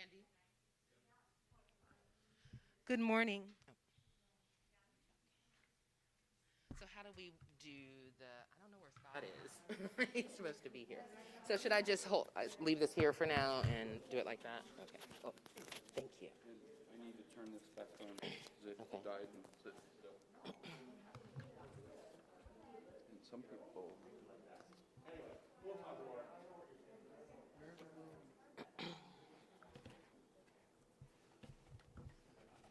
Randy. Good morning. So how do we do the? I don't know where Scott is. He's supposed to be here. So should I just leave this here for now and do it like that? Okay. Oh, thank you. And I need to turn this back on because it Okay. died and sit still. And some people.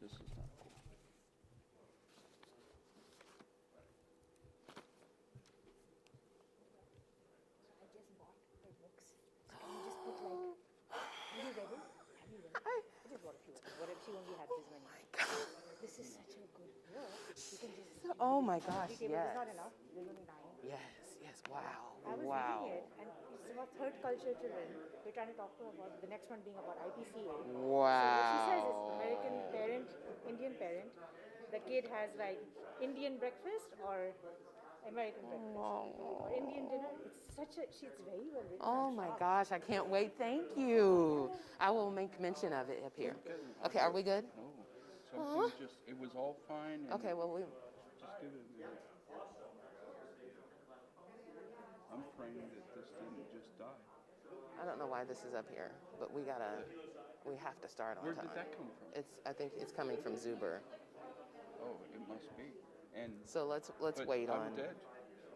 This is not cool. I just bought the books. So can you just put like, have you read it? Have you read it? I just bought a few. What if she only had this many? This is such a good book. You can just. Oh my gosh! Table. Yes. It's not enough. There's only 9. Yes. Yes. Wow. I was Wow. reading it, and it's about third culture children. We're trying to talk to her about the next one being about IPCA. Wow. So what she says is American parent, Indian parent. The kid has like Indian breakfast or American breakfast or Indian dinner. It's such a. She's very well written. Oh my gosh, I can't wait. Thank you. I will make mention of it up here. Okay, are we good? No, something just, it was all fine. And Okay, well, just give it a minute. I'm praying that this didn't just die. I don't know why this is up here, but we have to start on Where time. did that come from? I think it's coming from Zuber. Oh, it must be. And So let's but wait I'm on. dead.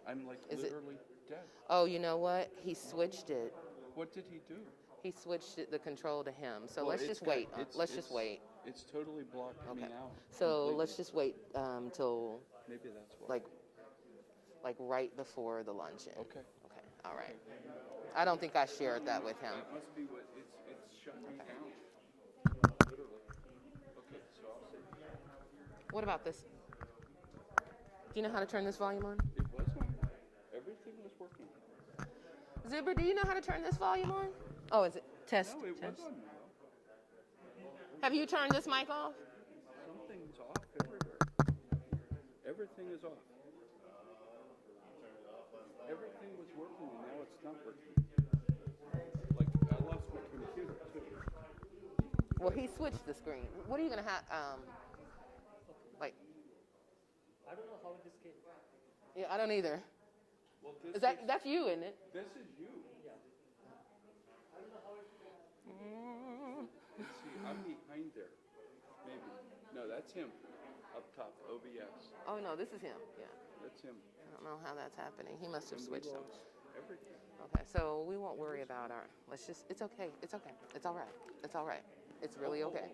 I'm like Is it- literally dead. Oh, you know what? He switched it. What did he do? He switched the control to him. So Well, let's it's just got- wait. it's- Let's just it's- wait. It's totally blocked me Okay. out. So completely. let's just wait till Maybe that's why. like right before the luncheon. Okay. Okay. All right. I don't think I shared that with him. That must be what it's shut me down. Literally. Okay, so I'll say What about this? Do you know how to turn this volume on? it was on. Everything was working. Zuber, do you know how to turn this volume on? Oh, is it test? No, it test. was on now. Have you turned this mic off? Something's off everywhere. Everything is off. Everything was working and now it's not working. Like I lost my computer too. Well, he switched the screen. What are you gonna have? Like, I don't know how this came. yeah, I don't either. Well, this Is that's you, isn't it? this is you. Let's see, I'm behind there. Maybe. No, that's him. Up top, OBS. Oh no, this is him. Yeah. That's him. I don't know how that's happening. He must have And we switched them. lost everything. Okay, so we won't worry about our. Let's just. It's okay. It's okay. It's all right. It's all right. It's really okay.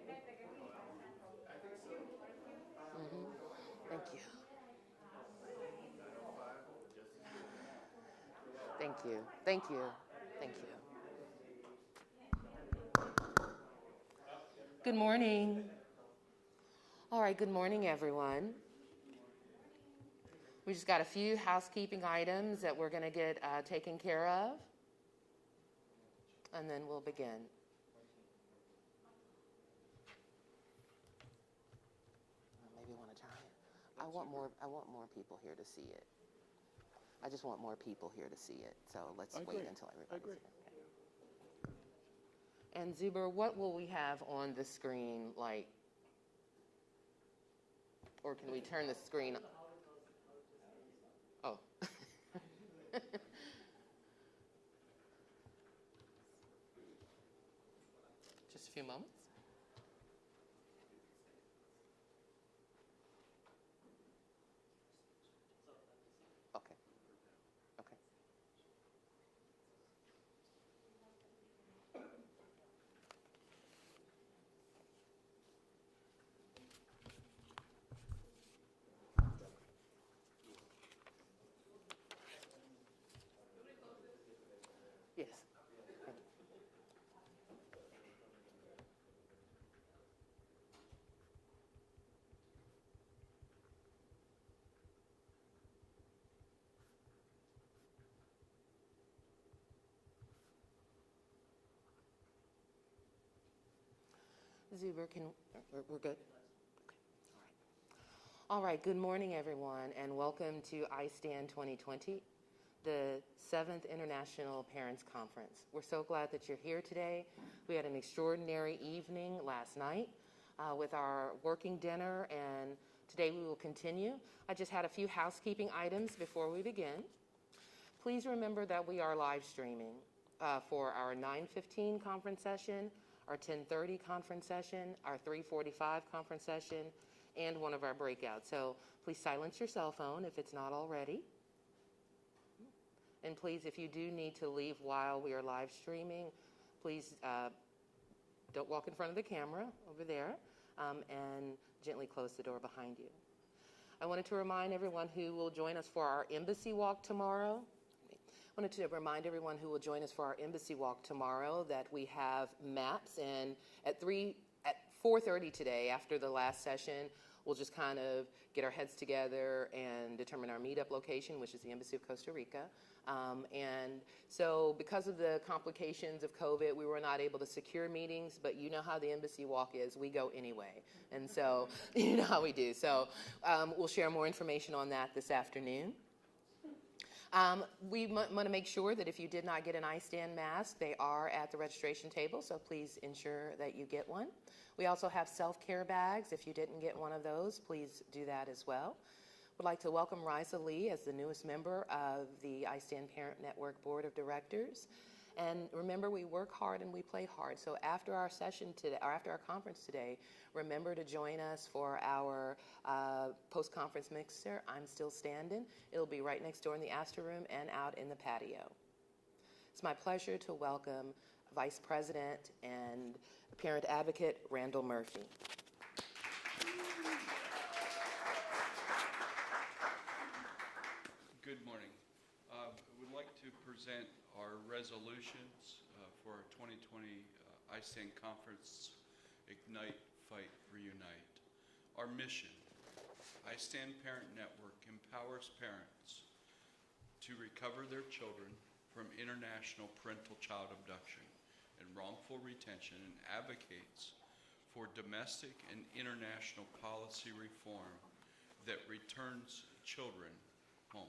Thank you. Thank you. Thank you. Thank you. Good morning. All right, good morning, everyone. We just got a few housekeeping items that we're going to get taken care of, and then we'll begin. Maybe want to try it. I want more people here to see it. I just want more people here to see it. So let's I wait agree. until I everybody's agree. here. Okay. And Zuber, what will we have on the screen, like, or can we turn the screen? Oh. Just a few moments. Okay. Okay. Yes. Thank you. Zuber, we're good? Okay. All right. All right, good morning, everyone, and welcome to iStand 2020. the 7th International Parents Conference. We're so glad that you're here today. We had an extraordinary evening last night with our working dinner, and today we will continue. I just had a few housekeeping items before we begin. Please remember that we are live streaming for our 9:15 conference session, our 10:30 conference session, our 3:45 conference session, and one of our breakouts. So please silence your cell phone if it's not already. And please, if you do need to leave while we are live streaming, please don't walk in front of the camera over there, and gently close the door behind you. I wanted to remind everyone who will join us for our embassy walk tomorrow. That we have maps, and at 4:30 today, after the last session, we'll just kind of get our heads together and determine our meetup location, which is the Embassy of Costa Rica. And so because of the complications of COVID, we were not able to secure meetings, but you know how the embassy walk is. We go anyway. And so you know how we do. So we'll share more information on that this afternoon. We want to make sure that if you did not get an iStand mask, they are at the registration table, so please ensure that you get one. We also have self-care bags. If you didn't get one of those, please do that as well. Would like to welcome Risa Lee as the newest member of the iStand Parent Network Board of Directors. And remember, we work hard and we play hard. So after our session today, or after our conference today, remember to join us for our post-conference mixer, I'm Still Standing. It'll be right next door in the Astor Room and out in the patio. It's my pleasure to welcome Vice President and Parent Advocate Randall Murphy. Good morning. We'd like to present our resolutions for our 2020 iStand Conference, Ignite, Fight, Reunite. Our mission, iStand Parent Network empowers parents to recover their children from international parental child abduction and wrongful retention, and advocates for domestic and international policy reform that returns children home.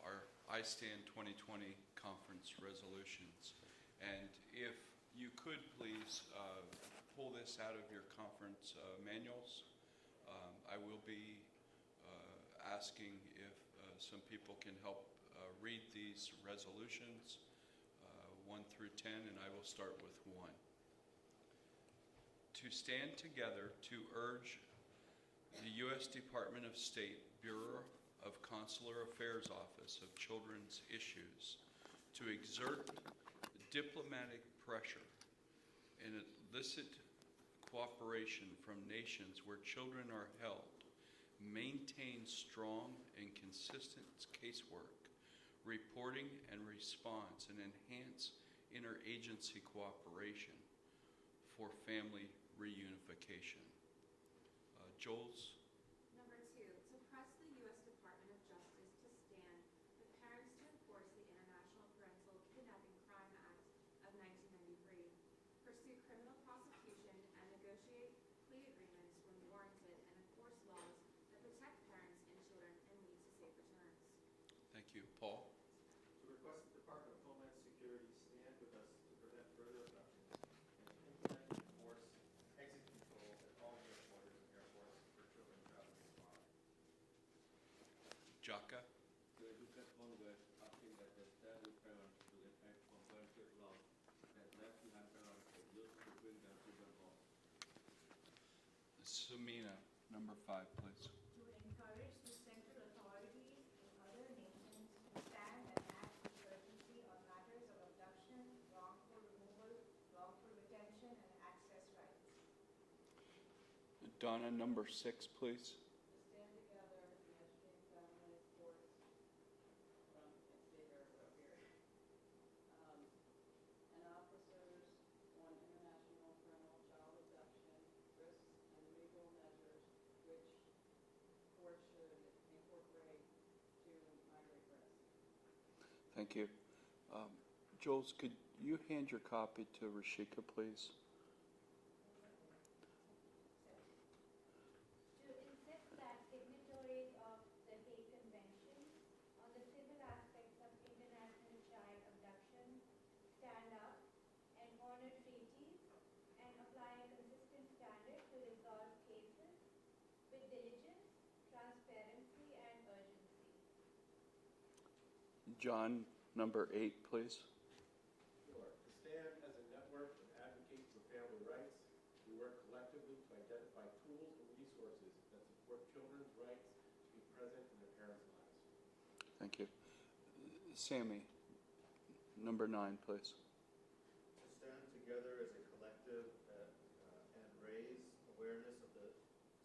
Our iStand 2020 conference resolutions. And if you could please pull this out of your conference manuals. I will be asking if some people can help read these resolutions, 1 through 10, and I will start with 1. To stand together to urge the U.S. Department of State Bureau of Consular Affairs Office of Children's Issues to exert diplomatic pressure and elicit cooperation from nations where children are held, maintain strong and consistent casework, reporting and response, and enhance interagency cooperation for family reunification. Joel's. Number 2, to press the U.S. Department of Justice to stand with parents to enforce the International Parental Kidnapping Crime Act of 1993, pursue criminal prosecution and negotiate plea agreements when warranted, and enforce laws that protect parents and children and lead to safe returns. Thank you. Paul. To request the Department of Homeland Security stand with us to prevent further abductions and to implement and enforce exit controls at all U.S. borders and airports for children traveling abroad. Jaka. To educate Congress asking that they stand with parents to enact comprehensive laws that left behind parents are used to bring their children home. Samina, number 5, please. To encourage the central authorities in other nations to stand and act with urgency on matters of abduction, wrongful removal, wrongful retention, and access rights. Donna, number 6, please. To stand together and educate families, courts, and state aircraft here, and officers on international criminal child abduction, risks, and legal measures which courts should incorporate to migrate risk. Thank you. Jules, could you hand your copy to Rashika, please? To insist that signatories of the Hague Convention on the John, number 8, please. Sure. To stand as a network of advocates for family rights, we work collectively to identify tools and resources that support children's rights to be present in their parents' lives. Thank you. Sammy, number 9, please. To stand together as a collective and raise awareness of the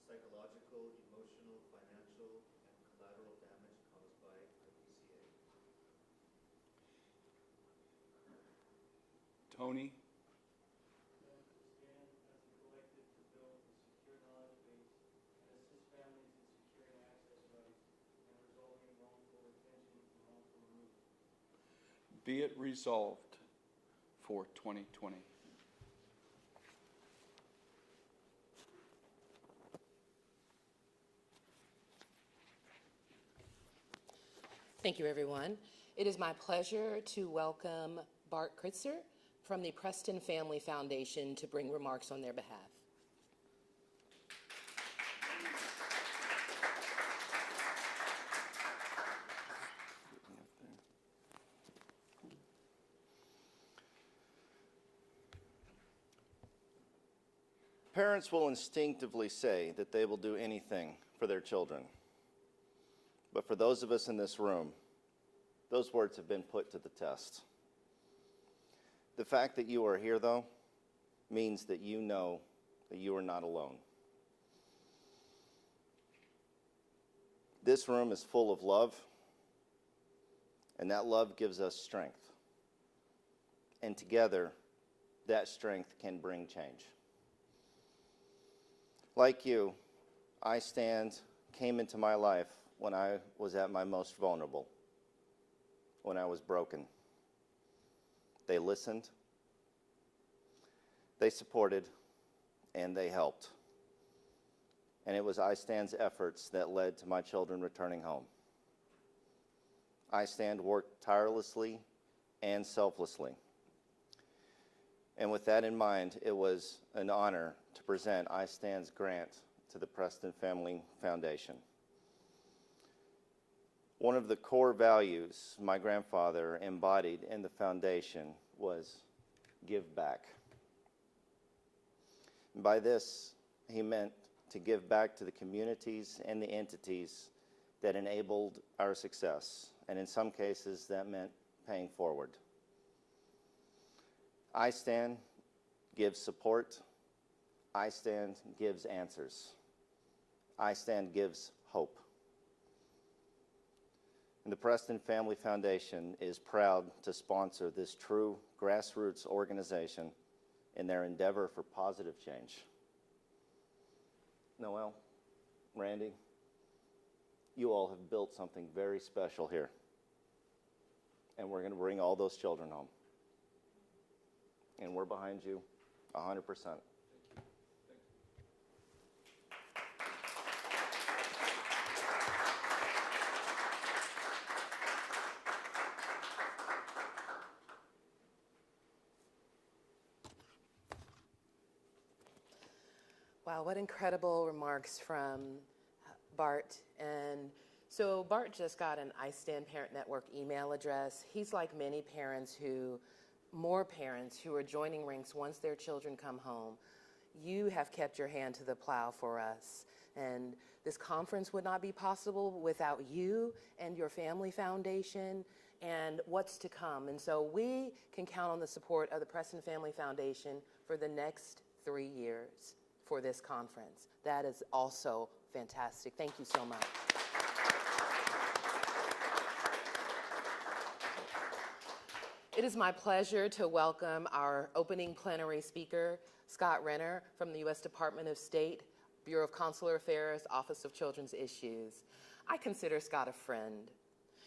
psychological, emotional, financial, and collateral damage caused by IPCA. Tony, Stand as a collective to build a secure knowledge base and assist families in securing access rights and resolving wrongful retention and wrongful removal. be it resolved for 2020. Thank you, everyone. It is my pleasure to welcome Bart Kritzer from the Preston Family Foundation to bring remarks on their behalf. Parents will instinctively say that they will do anything for their children. But for those of us in this room, those words have been put to the test. The fact that you are here, though, means that you know that you are not alone. This room is full of love, and that love gives us strength. And together, that strength can bring change. Like you, iStand came into my life when I was at my most vulnerable, when I was broken. They listened, they supported, and they helped. And it was iStand's efforts that led to my children returning home. iStand worked tirelessly and selflessly. And with that in mind, it was an honor to present iStand's grant to the Preston Family Foundation. One of the core values my grandfather embodied in the foundation was give back. And by this, he meant to give back to the communities and the entities that enabled our success. And in some cases, that meant paying forward. iStand gives support. iStand gives answers. iStand gives hope. And the Preston Family Foundation is proud to sponsor this true grassroots organization in their endeavor for positive change. Noel, Randy, you all have built something very special here. And we're going to bring all those children home. And we're behind you 100%. Wow, what incredible remarks from Bart. And so Bart just got an iStand Parent Network email address. He's like many parents more parents who are joining ranks once their children come home. You have kept your hand to the plow for us. And this conference would not be possible without you and your family foundation and what's to come. And so we can count on the support of the Preston Family Foundation for the next 3 years for this conference. That is also fantastic. Thank you so much. It is my pleasure to welcome our opening plenary speaker, Scott Renner from the U.S. Department of State, Bureau of Consular Affairs, Office of Children's Issues. I consider Scott a friend.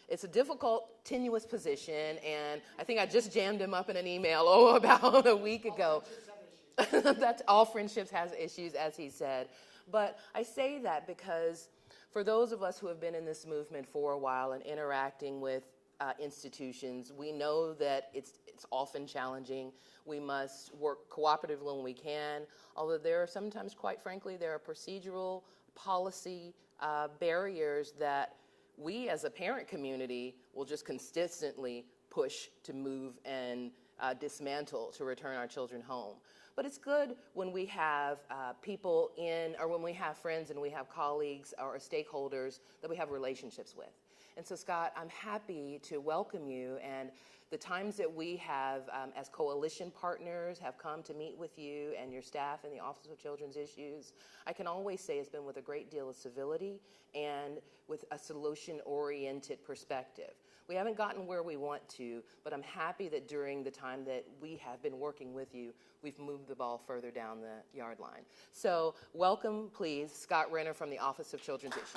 It's a difficult, tenuous position, and I think I just jammed him up in an email about a week ago. That's all friendships has issues, as he said. But I say that because for those of us who have been in this movement for a while and interacting with institutions, we know that it's often challenging. We must work cooperatively when we can, although there are sometimes, quite frankly, there are procedural policy barriers that we as a parent community will just consistently push to move and dismantle to return our children home. But it's good when we have people in, or when we have friends and we have colleagues or stakeholders that we have relationships with. And so, Scott, I'm happy to welcome you, and the times that we have, as coalition partners, have come to meet with you and your staff in the Office of Children's Issues, I can always say it's been with a great deal of civility and with a solution-oriented perspective. We haven't gotten where we want to, but I'm happy that during the time that we have been working with you, we've moved the ball further down the yard line. So welcome, please, Scott Renner from the Office of Children's Issues.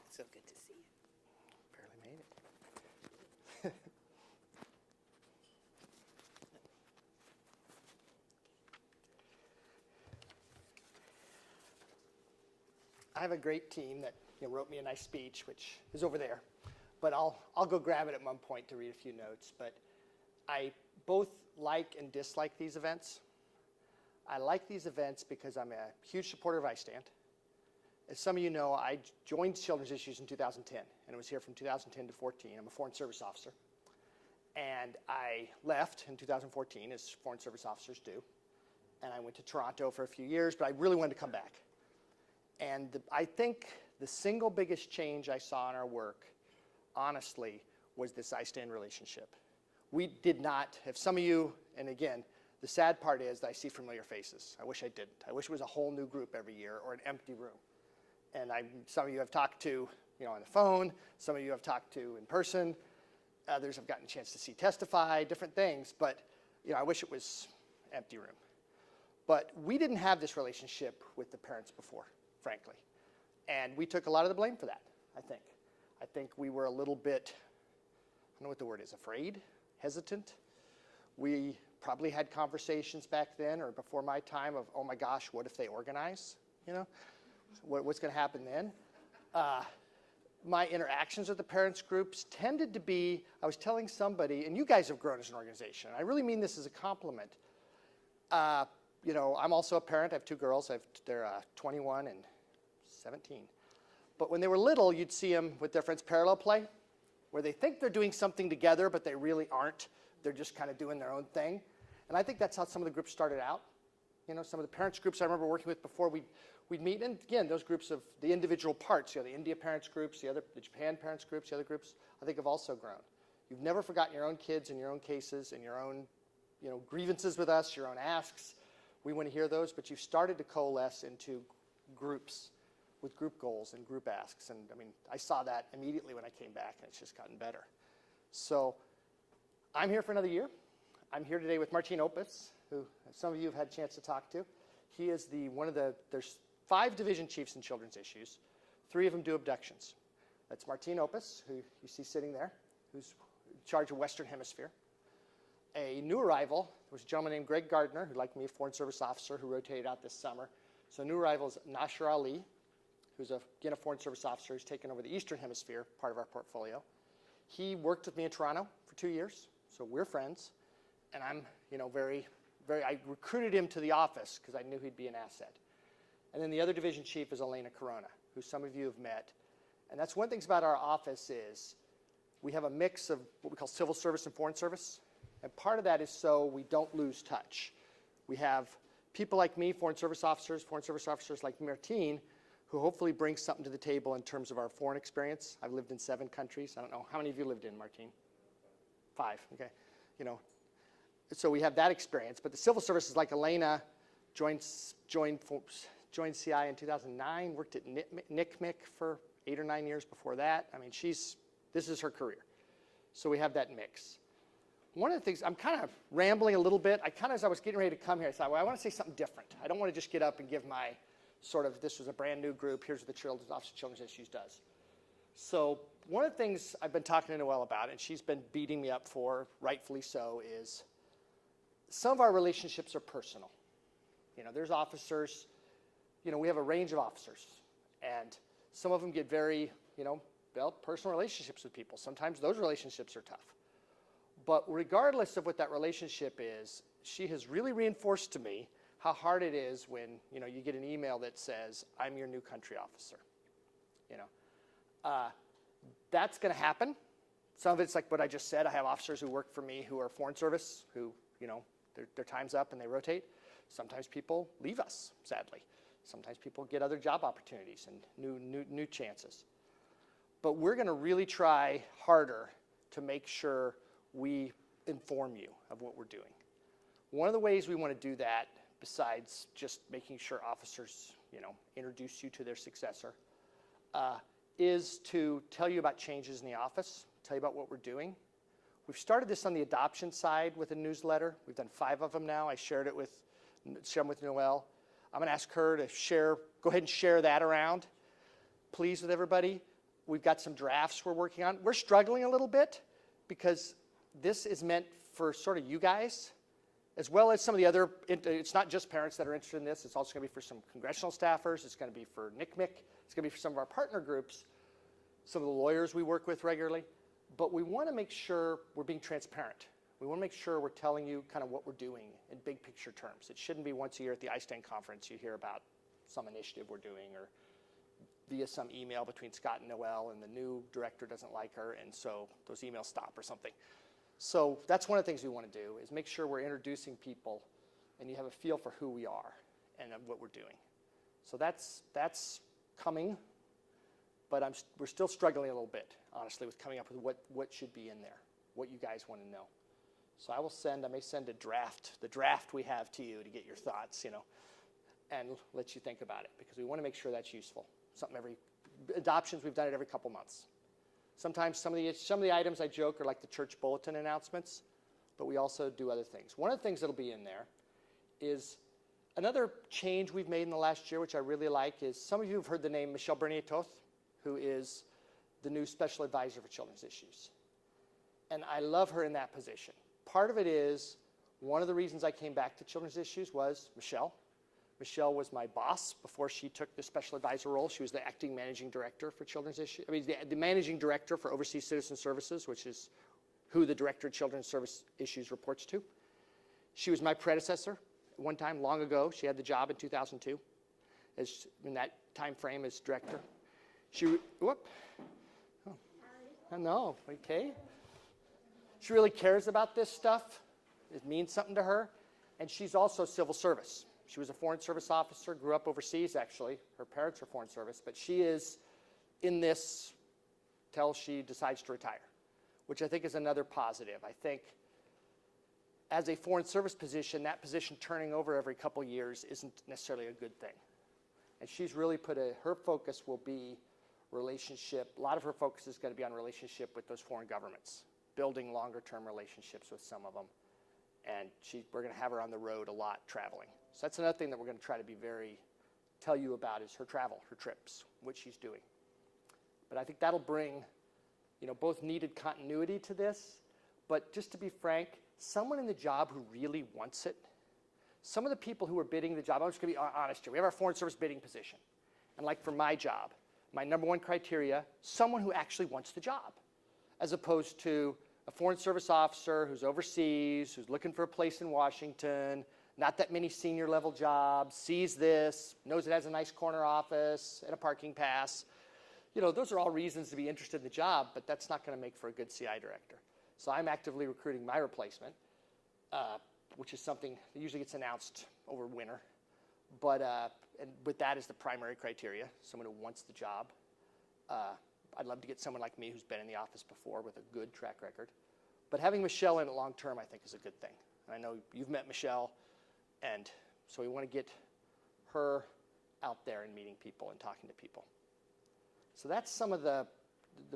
So good to see you. Barely made it. I have a great team that wrote me a nice speech, which is over there. But I'll go grab it at one point to read a few notes. But I both like and dislike these events. I like these events because I'm a huge supporter of iStand. As some of you know, I joined Children's Issues in 2010, and I was here from 2010 to 14. I'm a Foreign Service Officer. And I left in 2014, as Foreign Service officers do. And I went to Toronto for a few years, but I really wanted to come back. And I think the single biggest change I saw in our work, honestly, was this iStand relationship. We did not, if some of you, and again, the sad part is that I see familiar faces. I wish I didn't. I wish it was a whole new group every year or an empty room. And some of you have talked to on the phone, some of you have talked to in person, others have gotten a chance to see testify, different things, but I wish it was empty room. But we didn't have this relationship with the parents before, frankly. And we took a lot of the blame for that, I think. I think we were a little bit, I don't know what the word is, afraid, hesitant. We probably had conversations back then or before my time of, oh my gosh, what if they organize? What's going to happen then? My interactions with the parents groups tended to be, I was telling somebody, and you guys have grown as an organization. I really mean this as a compliment. I'm also a parent. I have two girls. They're 21 and 17. But when they were little, you'd see them with their friends parallel play, where they think they're doing something together, but they really aren't. They're just kind of doing their own thing. And I think that's how some of the groups started out. Some of the parents groups I remember working with before, we'd meet, and again, those groups of the individual parts, the India parents groups, the Japan parents groups, the other groups, I think have also grown. You've never forgotten your own kids and your own cases and your own, grievances with us, your own asks. We want to hear those, but you've started to coalesce into groups with group goals and group asks. And I saw that immediately when I came back, and it's just gotten better. So I'm here for another year. I'm here today with Martin Opus, who some of you have had a chance to talk to. He is there's 5 division chiefs in Children's Issues. 3 of them do abductions. That's Martin Opus, who you see sitting there, who's in charge of Western Hemisphere. A new arrival was a gentleman named Greg Gardner, who, like me, a Foreign Service officer who rotated out this summer. So a new arrival is Nasher Ali, who's again a Foreign Service officer who's taken over the Eastern Hemisphere, part of our portfolio. He worked with me in Toronto for 2 years, so we're friends. And I'm, I recruited him to the office because I knew he'd be an asset. And then the other division chief is Elena Corona, who some of you have met. And that's one of the things about our office is we have a mix of what we call civil service and foreign service. And part of that is so we don't lose touch. We have people like me, foreign service officers like Martine, who hopefully bring something to the table in terms of our foreign experience. I've lived in 7 countries. I don't know, how many of you lived in, Martine? 5, okay. So we have that experience. But the civil service is like Elena joined CI in 2009, worked at NCMEC for 8 or 9 years before that. This is her career. So we have that mix. One of the things, I'm kind of rambling a little bit. As I was getting ready to come here, I thought, well, I want to say something different. I don't want to just get up and give my this was a brand new group, here's what the Office of Children's Issues does. So one of the things I've been talking to Noelle about, and she's been beating me up for, rightfully so, is some of our relationships are personal. There's officers, we have a range of officers, and some of them get very, built personal relationships with people. Sometimes those relationships are tough. But regardless of what that relationship is, she has really reinforced to me how hard it is when, you get an email that says, I'm your new country officer. That's going to happen. Some of it's like what I just said. I have officers who work for me who are foreign service, who, their time's up and they rotate. Sometimes people leave us, sadly. Sometimes people get other job opportunities and new chances. But we're going to really try harder to make sure we inform you of what we're doing. One of the ways we want to do that, besides just making sure officers, introduce you to their successor, is to tell you about changes in the office, tell you about what we're doing. We've started this on the adoption side with a newsletter. We've done 5 of them now. I shared them with Noelle. I'm going to ask her to go ahead and share that around, please, with everybody. We've got some drafts we're working on. We're struggling a little bit because this is meant for sort of you guys, as well as some of the other, it's not just parents that are interested in this. It's also going to be for some congressional staffers. It's going to be for NCMEC. It's going to be for some of our partner groups, some of the lawyers we work with regularly. But we want to make sure we're being transparent. We want to make sure we're telling you kind of what we're doing in big picture terms. It shouldn't be once a year at the iStand conference you hear about some initiative we're doing, or via some email between Scott and Noelle and the new director doesn't like her and so those emails stop or something. So that's one of the things we want to do, is make sure we're introducing people and you have a feel for who we are and what we're doing. So that's coming, but we're still struggling a little bit, honestly, with coming up with what should be in there, what you guys want to know. So I may send the draft we have to you to get your thoughts, and let you think about it, because we want to make sure that's useful. Adoptions, we've done it every couple months. Sometimes some of the items I joke are like the church bulletin announcements, but we also do other things. One of the things that'll be in there is another change we've made in the last year, which I really like, is some of you have heard the name Michelle Bernier-Toth, who is the new special advisor for children's issues. And I love her in that position. Part of it is, one of the reasons I came back to children's issues was Michelle. Michelle was my boss before she took the special advisor role. She was the acting managing director for children's issues. The managing director for Overseas Citizen Services, which is who the director of children's service issues reports to. She was my predecessor one time, long ago. She had the job in 2002, in that time frame as director. I know, okay. She really cares about this stuff. It means something to her. And she's also civil service. She was a foreign service officer, grew up overseas, actually. Her parents are foreign service. But she is in this till she decides to retire, which I think is another positive. I think as a foreign service position, that position turning over every couple years isn't necessarily a good thing. And she's really her focus will be relationship. A lot of her focus is going to be on relationship with those foreign governments, building longer-term relationships with some of them. And we're going to have her on the road a lot traveling. So that's another thing that we're going to try to tell you about, is her travel, her trips, what she's doing. But I think that'll bring, both needed continuity to this, but just to be frank, someone in the job who really wants it. Some of the people who are bidding the job, I'm just going to be honest here. We have our foreign service bidding position. And like for my job, my number one criteria, someone who actually wants the job, as opposed to a foreign service officer who's overseas, who's looking for a place in Washington, not that many senior level jobs, sees this, knows it has a nice corner office and a parking pass. Those are all reasons to be interested in the job, but that's not going to make for a good CI director. So I'm actively recruiting my replacement, which is something that usually gets announced over winter. But and with that as the primary criteria, someone who wants the job. I'd love to get someone like me who's been in the office before with a good track record. But having Michelle in it long term, I think, is a good thing. And I know you've met Michelle, and so we want to get her out there and meeting people and talking to people. So that's some of the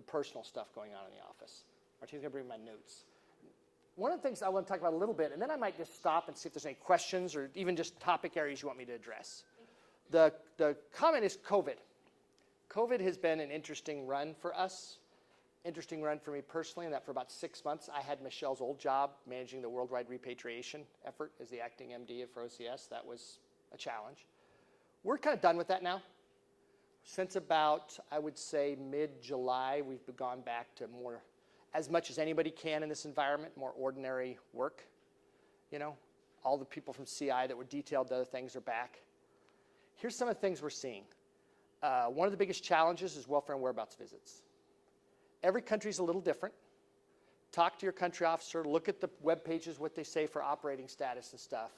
personal stuff going on in the office. Martina's going to bring my notes. One of the things I want to talk about a little bit, and then I might just stop and see if there's any questions or even just topic areas you want me to address. The comment is COVID. COVID has been an interesting run for us, interesting run for me personally, in that for about 6 months I had Michelle's old job managing the worldwide repatriation effort as the acting MD for OCS. That was a challenge. We're kind of done with that now. Since about, I would say, mid-July, we've gone back to more, as much as anybody can in this environment, more ordinary work. All the people from CI that were detailed to other things are back. Here's some of the things we're seeing. One of the biggest challenges is welfare and whereabouts visits. Every country's a little different. Talk to your country officer, look at the web pages, what they say for operating status and stuff.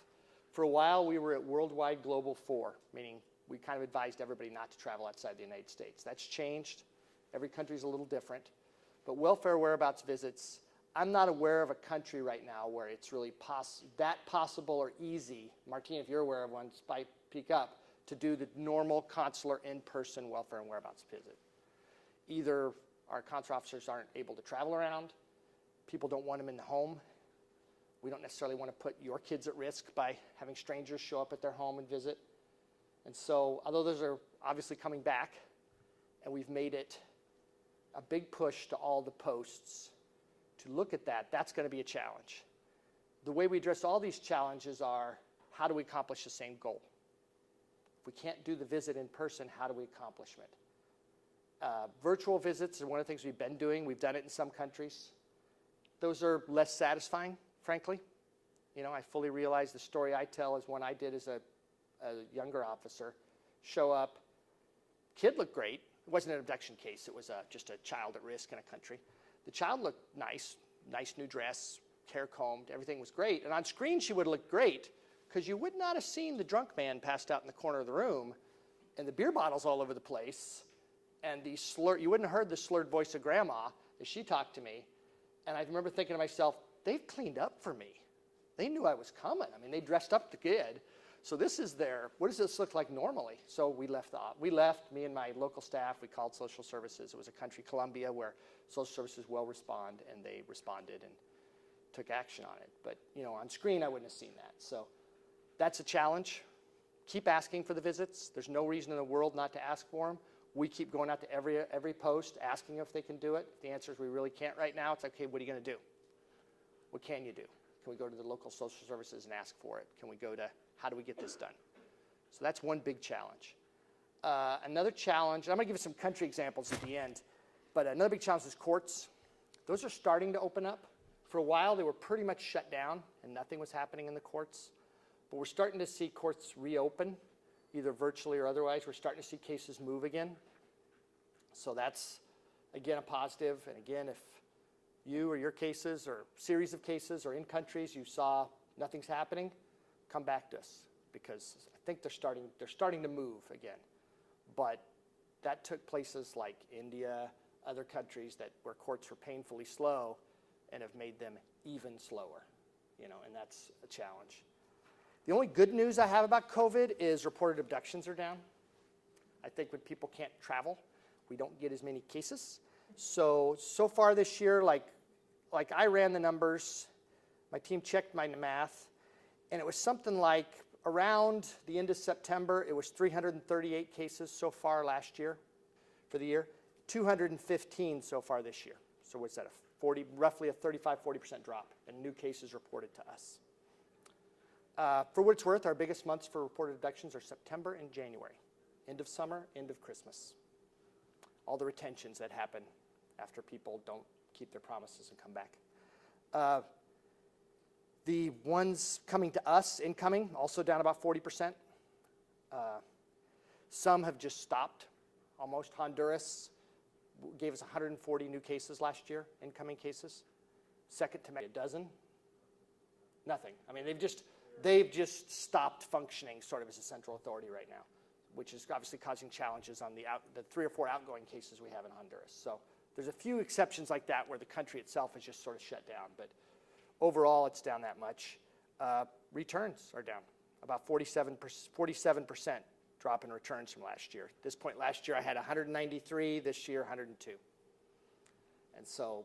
For a while, we were at worldwide global 4, meaning we kind of advised everybody not to travel outside the United States. That's changed. Every country's a little different. But welfare whereabouts visits, I'm not aware of a country right now where it's really possible or easy. Martine, if you're aware of one, speak up, to do the normal consular in-person welfare and whereabouts visit. Either our consular officers aren't able to travel around, people don't want them in the home. We don't necessarily want to put your kids at risk by having strangers show up at their home and visit. And so, although those are obviously coming back, and we've made it a big push to all the posts to look at that, that's going to be a challenge. The way we address all these challenges are, how do we accomplish the same goal? If we can't do the visit in person, how do we accomplish it? Virtual visits are one of the things we've been doing. We've done it in some countries. Those are less satisfying, frankly. You know, I fully realize the story I tell is one I did as a younger officer. Show up, kid looked great. It wasn't an abduction case. It was just a child at risk in a country. The child looked nice new dress, hair combed, everything was great. And on screen, she would have looked great because you would not have seen the drunk man passed out in the corner of the room and the beer bottles all over the place and the you wouldn't have heard the slurred voice of grandma as she talked to me. And I remember thinking to myself, they've cleaned up for me. They knew I was coming. I mean, they dressed up the kid. So this is what does this look like normally? So we left, me and my local staff, we called social services. It was a country, Colombia, where social services will respond, and they responded and took action on it. But, you know, on screen, I wouldn't have seen that. So that's a challenge. Keep asking for the visits. There's no reason in the world not to ask for them. We keep going out to every post, asking if they can do it. If the answer is we really can't right now, it's okay, what are you going to do? What can you do? Can we go to the local social services and ask for it? Can we go to, how do we get this done? So that's one big challenge. Another challenge, I'm going to give you some country examples at the end, but another big challenge is courts. Those are starting to open up. For a while, they were pretty much shut down, and nothing was happening in the courts. But we're starting to see courts reopen, either virtually or otherwise. We're starting to see cases move again. So that's, again, a positive. And again, if you or your cases or series of cases or in countries you saw nothing's happening, come back to us, because I think they're starting to move again. But that took places like India, other countries where courts were painfully slow and have made them even slower, you know, and that's a challenge. The only good news I have about COVID is reported abductions are down. I think when people can't travel, we don't get as many cases. So far this year, like I ran the numbers, my team checked my math, and it was something like around the end of September, it was 338 cases so far last year for the year, 215 so far this year. So what's that, roughly a 35-40% drop in new cases reported to us. For what it's worth, our biggest months for reported abductions are September and January. End of summer, end of Christmas. All the retentions that happen after people don't keep their promises and come back. The ones coming to us, incoming, also down about 40%. Some have just stopped, almost. Honduras gave us 140 new cases last year, incoming cases. Second to a dozen. Nothing. I mean, they've just stopped functioning sort of as a central authority right now, which is obviously causing challenges on the 3 or 4 outgoing cases we have in Honduras. So there's a few exceptions like that where the country itself is just sort of shut down, but overall it's down that much. Returns are down, about 47% drop in returns from last year. At this point last year I had 193, this year 102. And so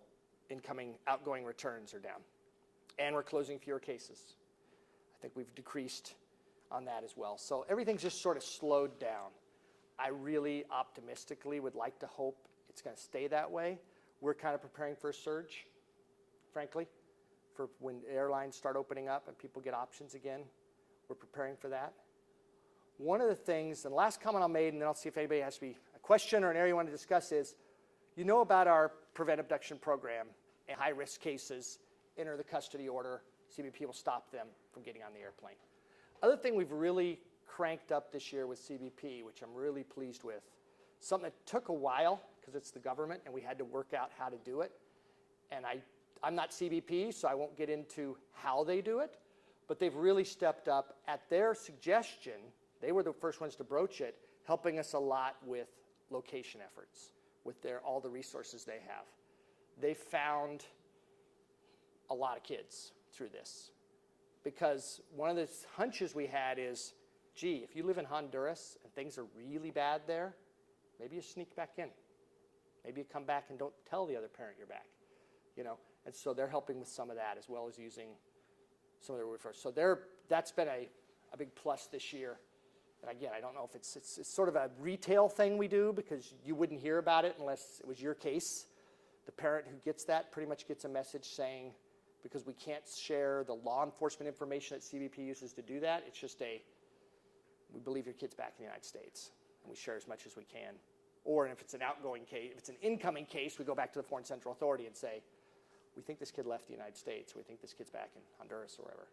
outgoing returns are down. And we're closing fewer cases. I think we've decreased on that as well. So everything's just sort of slowed down. I really optimistically would like to hope it's going to stay that way. We're kind of preparing for a surge, frankly, for when airlines start opening up and people get options again. We're preparing for that. One of the things, and the last comment I'll make, and then I'll see if anybody has a question or an area you want to discuss is, you know about our prevent abduction program and high-risk cases enter the custody order CBP will stop them from getting on the airplane. Other thing we've really cranked up this year with CBP, which I'm really pleased with, something that took a while because it's the government and we had to work out how to do it. And I'm not CBP, so I won't get into how they do it, but they've really stepped up at their suggestion. They were the first ones to broach it, helping us a lot with location efforts, with all the resources they have. They found a lot of kids through this because one of the hunches we had is, gee, if you live in Honduras and things are really bad there, maybe you sneak back in. Maybe you come back and don't tell the other parent you're back, you know. And so they're helping with some of that as well as using some of their resources. So that's been a big plus this year. And again, I don't know if it's sort of a retail thing we do because you wouldn't hear about it unless it was your case. The parent who gets that pretty much gets a message saying, because we can't share the law enforcement information that CBP uses to do that, it's just we believe your kid's back in the United States, and we share as much as we can. Or if it's an outgoing case, if it's an incoming case, we go back to the Foreign Central Authority and say, we think this kid left the United States. We think this kid's back in Honduras or wherever.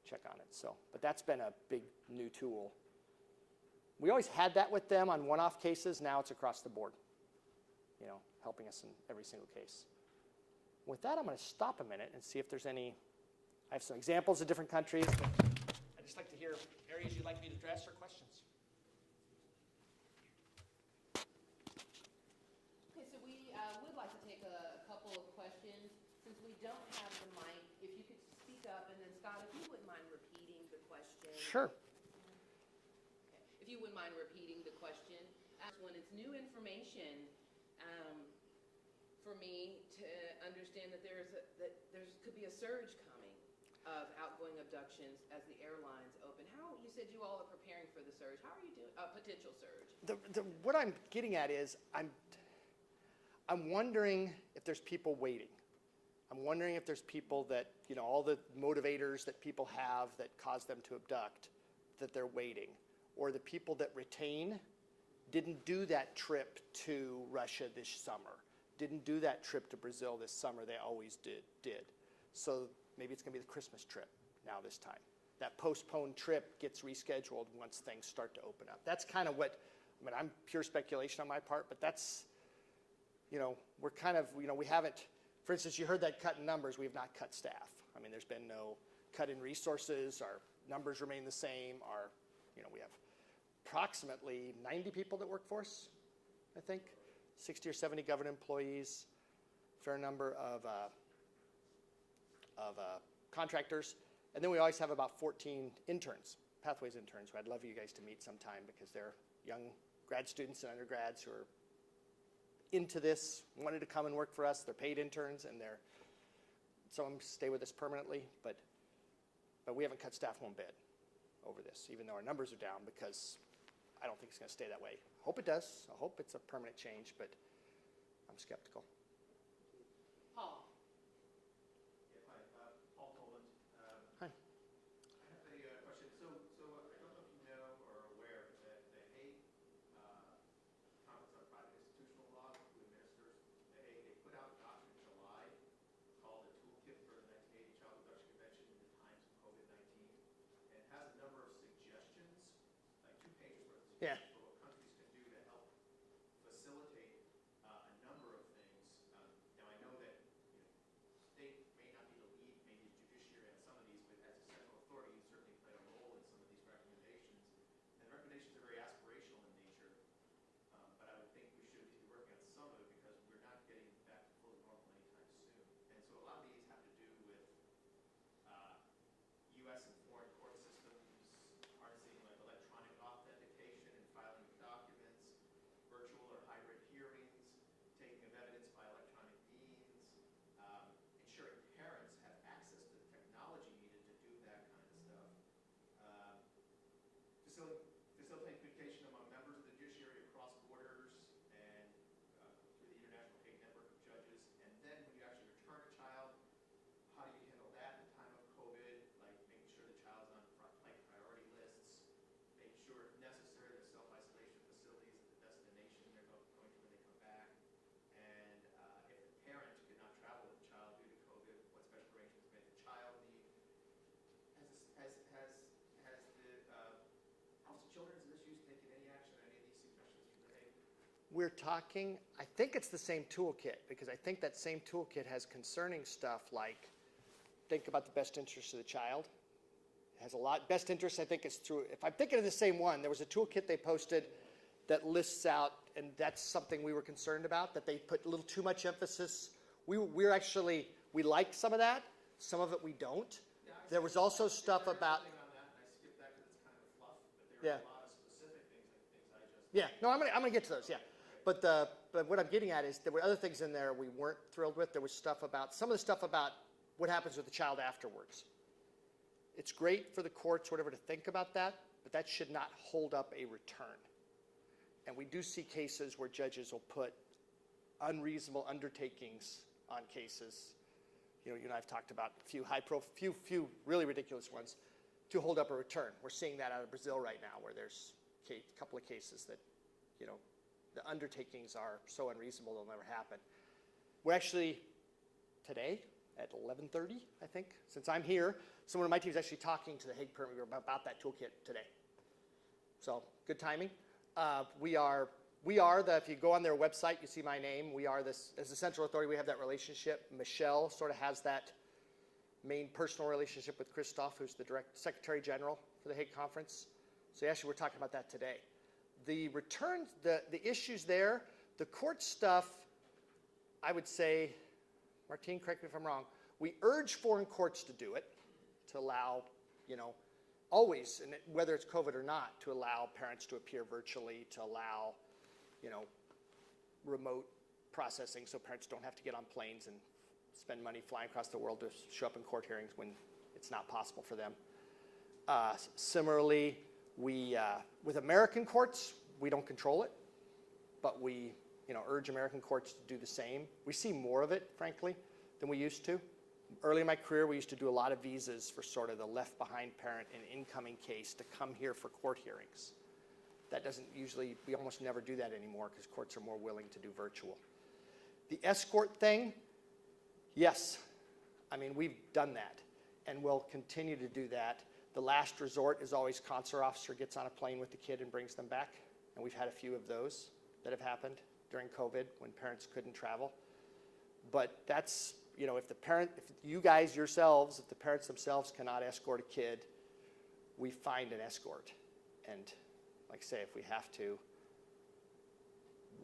Check on it. So, but that's been a big new tool. We always had that with them on one-off cases. Now it's across the board, you know, helping us in every single case. With that, I'm going to stop a minute and see if there's any. I have some examples of different countries, but I'd just like to hear areas you'd like me to address or questions. Okay, so we would like to take a couple of questions. Since we don't have the mic, if you could speak up, and then Scott, if you wouldn't mind repeating the question. Sure. If you wouldn't mind repeating the question. When it's new information, for me to understand that there could be a surge coming of outgoing abductions as the airlines open. How, you said you all are preparing for the surge. How are you doing, a potential surge? What I'm getting at is I'm wondering if there's people waiting. I'm wondering if there's people that, you know, all the motivators that people have that cause them to abduct, that they're waiting. Or the people that retain didn't do that trip to Russia this summer, didn't do that trip to Brazil this summer they always did. So maybe it's going to be the Christmas trip now this time. That postponed trip gets rescheduled once things start to open up. That's kind of what, I mean, I'm pure speculation on my part, but that's, you know, we're kind of, you know, we haven't, for instance, you heard that cut in numbers, we have not cut staff. I mean, there's been no cut in resources, our numbers remain the same, you know, we have approximately 90 people that work for us, I think, 60 or 70 government employees, fair number of contractors, and then we always have about 14 interns, Pathways interns, who I'd love you guys to meet sometime because they're young grad students and undergrads who are into this, wanted to come and work for us. They're paid interns, and some of them stay with us permanently, but we haven't cut staff one bit over this, even though our numbers are down, because I don't think it's going to stay that way. I hope it does. I hope it's a permanent change, but I'm skeptical. Paul. Yeah, hi, Paul Toland. Hi. I have a question. So I don't know if you know or are aware that the Hague Conference on Private Institutional Law, who administers the Hague, they put out a document in July called a Toolkit for the 1980 Child Abduction Convention in the times of COVID-19. And it has a number of suggestions, like 2 pages worth of Yeah. suggestions for what countries can do to help facilitate a number of things. Now I know that state may not be the lead, maybe the judiciary on some of these, but as a central authority, you certainly play a role in some of these recommendations. And the recommendations are very aspirational in nature, but I would think we should at least be working on some of it because we're not getting back to fully normal anytime soon. And so a lot of these have to do with U.S. and foreign court systems harnessing like electronic authentication and filing We're talking, I think it's the same toolkit, because I think that same toolkit has concerning stuff like, think about the best interest of the child. It has a lot, best interest, I think it's through, if I'm thinking of the same one, there was a toolkit they posted that lists out, and that's something we were concerned about, that they put a little too much emphasis. We like some of that, some of it we don't. There was also stuff about, on that, and I skipped that because it's kind of fluff, but there yeah. were a lot of specific things, like things I just. Yeah, no, I'm gonna get to those, yeah. But what I'm getting at is there were other things in there we weren't thrilled with. There was stuff about, some of the stuff about what happens with the child afterwards. It's great for the courts, whatever, to think about that, but that should not hold up a return. And we do see cases where judges will put unreasonable undertakings on cases. You know, you and I have talked about a few really ridiculous ones to hold up a return. We're seeing that out of Brazil right now, where there's a couple of cases that, you know, the undertakings are so unreasonable they'll never happen. We're actually, today, at 11:30, I think, since I'm here, someone on my team is actually talking to the Hague Permit Bureau about that toolkit today. So, good timing. We are if you go on their website, you see my name. We are this, as a central authority, we have that relationship. Michelle sort of has that main personal relationship with Christoph, who's the direct Secretary General for the Hague Conference. So actually, we're talking about that today. The returns, the issues there, the court stuff, I would say, Martine, correct me if I'm wrong, we urge foreign courts to do it, to allow, you know, always, and whether it's COVID or not, to allow parents to appear virtually, to allow, you know, remote processing so parents don't have to get on planes and spend money flying across the world to show up in court hearings when it's not possible for them. Similarly, with American courts, we don't control it, but we, you know, urge American courts to do the same. We see more of it, frankly, than we used to. Early in my career, we used to do a lot of visas for sort of the left-behind parent and incoming case to come here for court hearings. That doesn't usually, we almost never do that anymore because courts are more willing to do virtual. The escort thing, yes. I mean, we've done that, and we'll continue to do that. The last resort is always consular officer gets on a plane with the kid and brings them back, and we've had a few of those that have happened during COVID when parents couldn't travel. But that's, you know, if you guys yourselves, if the parents themselves cannot escort a kid, we find an escort. And like I say, if we have to,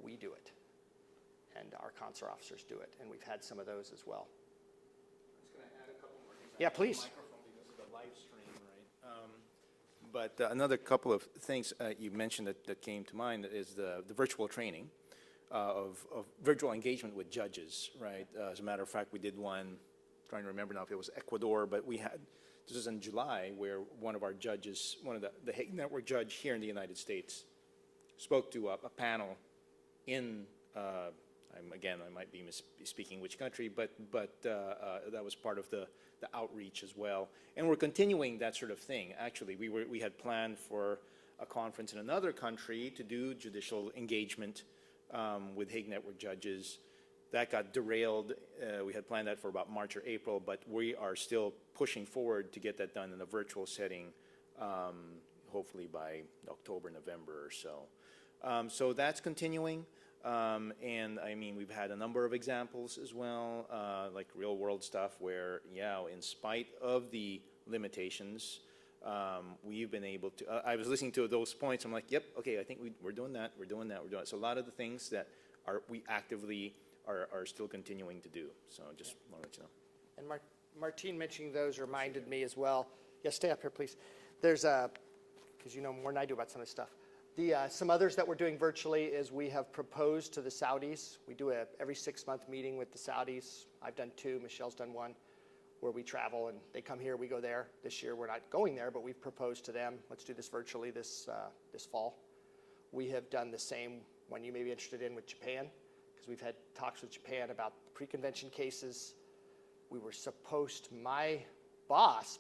we do it. And our consular officers do it. And we've had some of those as well. I'm just going to add a couple more things. Yeah, please. Microphone because of the live stream, right? But another couple of things you mentioned that came to mind is the virtual training of virtual engagement with judges, right? As a matter of fact, we did one, trying to remember now if it was Ecuador, but we had, this was in July, where one of our judges, one of the Hague Network judge here in the United States, spoke to a panel in, again, I might be misspeaking which country, but that was part of the outreach as well. And we're continuing that sort of thing. Actually, we had planned for a conference in another country to do judicial engagement with Hague Network judges. That got derailed. We had planned that for about March or April, but we are still pushing forward to get that done in a virtual setting, hopefully by October, November or so. So that's continuing. And I mean, we've had a number of examples as well, like real world stuff where, yeah, in spite of the limitations, we've been able to, I was listening to those points, I'm like, yep, okay, I think we're doing that, we're doing that. So a lot of the things that we actively are still continuing to do. So just want to let you know. And Martine mentioning those reminded me as well. Yeah, stay up here, please. There's because you know more than I do about some of this stuff. Some others that we're doing virtually is we have proposed to the Saudis. We do every 6-month meeting with the Saudis. I've done 2, Michelle's done 1, where we travel and they come here, we go there. This year we're not going there, but we've proposed to them, let's do this virtually this fall. We have done the same one you may be interested in with Japan, because we've had talks with Japan about pre-convention cases. We were supposed, my boss,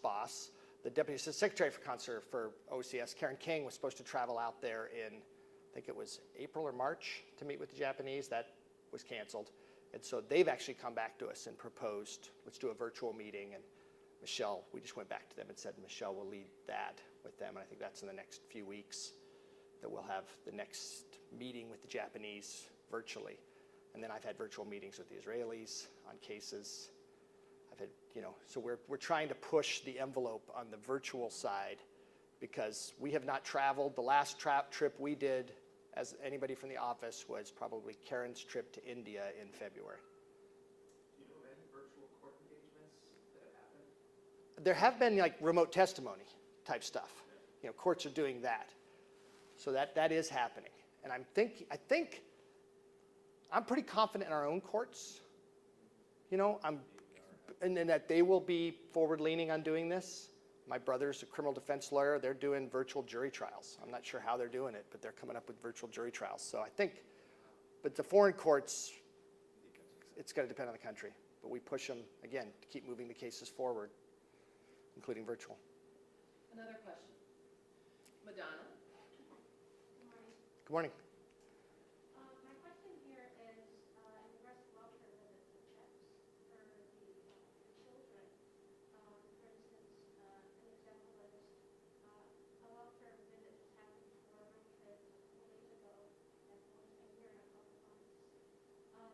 the Deputy Secretary for Consular for OCS, Karen King, was supposed to travel out there in, I think it was April or March, to meet with the Japanese. That was canceled. And so they've actually come back to us and proposed, let's do a virtual meeting. And Michelle, we just went back to them and said Michelle will lead that with them. And I think that's in the next few weeks that we'll have the next meeting with the Japanese virtually. And then I've had virtual meetings with the Israelis on cases. I've had, so we're trying to push the envelope on the virtual side because we have not traveled. The last trip we did as anybody from the office was probably Karen's trip to India in February. Do you know of any virtual court engagements that have happened? There have been like remote testimony type stuff. Courts are doing that. So that is happening. And I think I'm pretty confident in our own courts. And that they will be forward-leaning on doing this. My brother's a criminal defense lawyer. They're doing virtual jury trials. I'm not sure how they're doing it, but they're coming up with virtual jury trials. So I think, but the foreign courts, it's going to depend on the country. But we push them, again, to keep moving the cases forward, including virtual. Another question. Madonna? Good morning. My question here is in regards to welfare visits and checks for the children. For instance, an example is a welfare visit just happened for my kids a couple days ago that was a year and a couple months.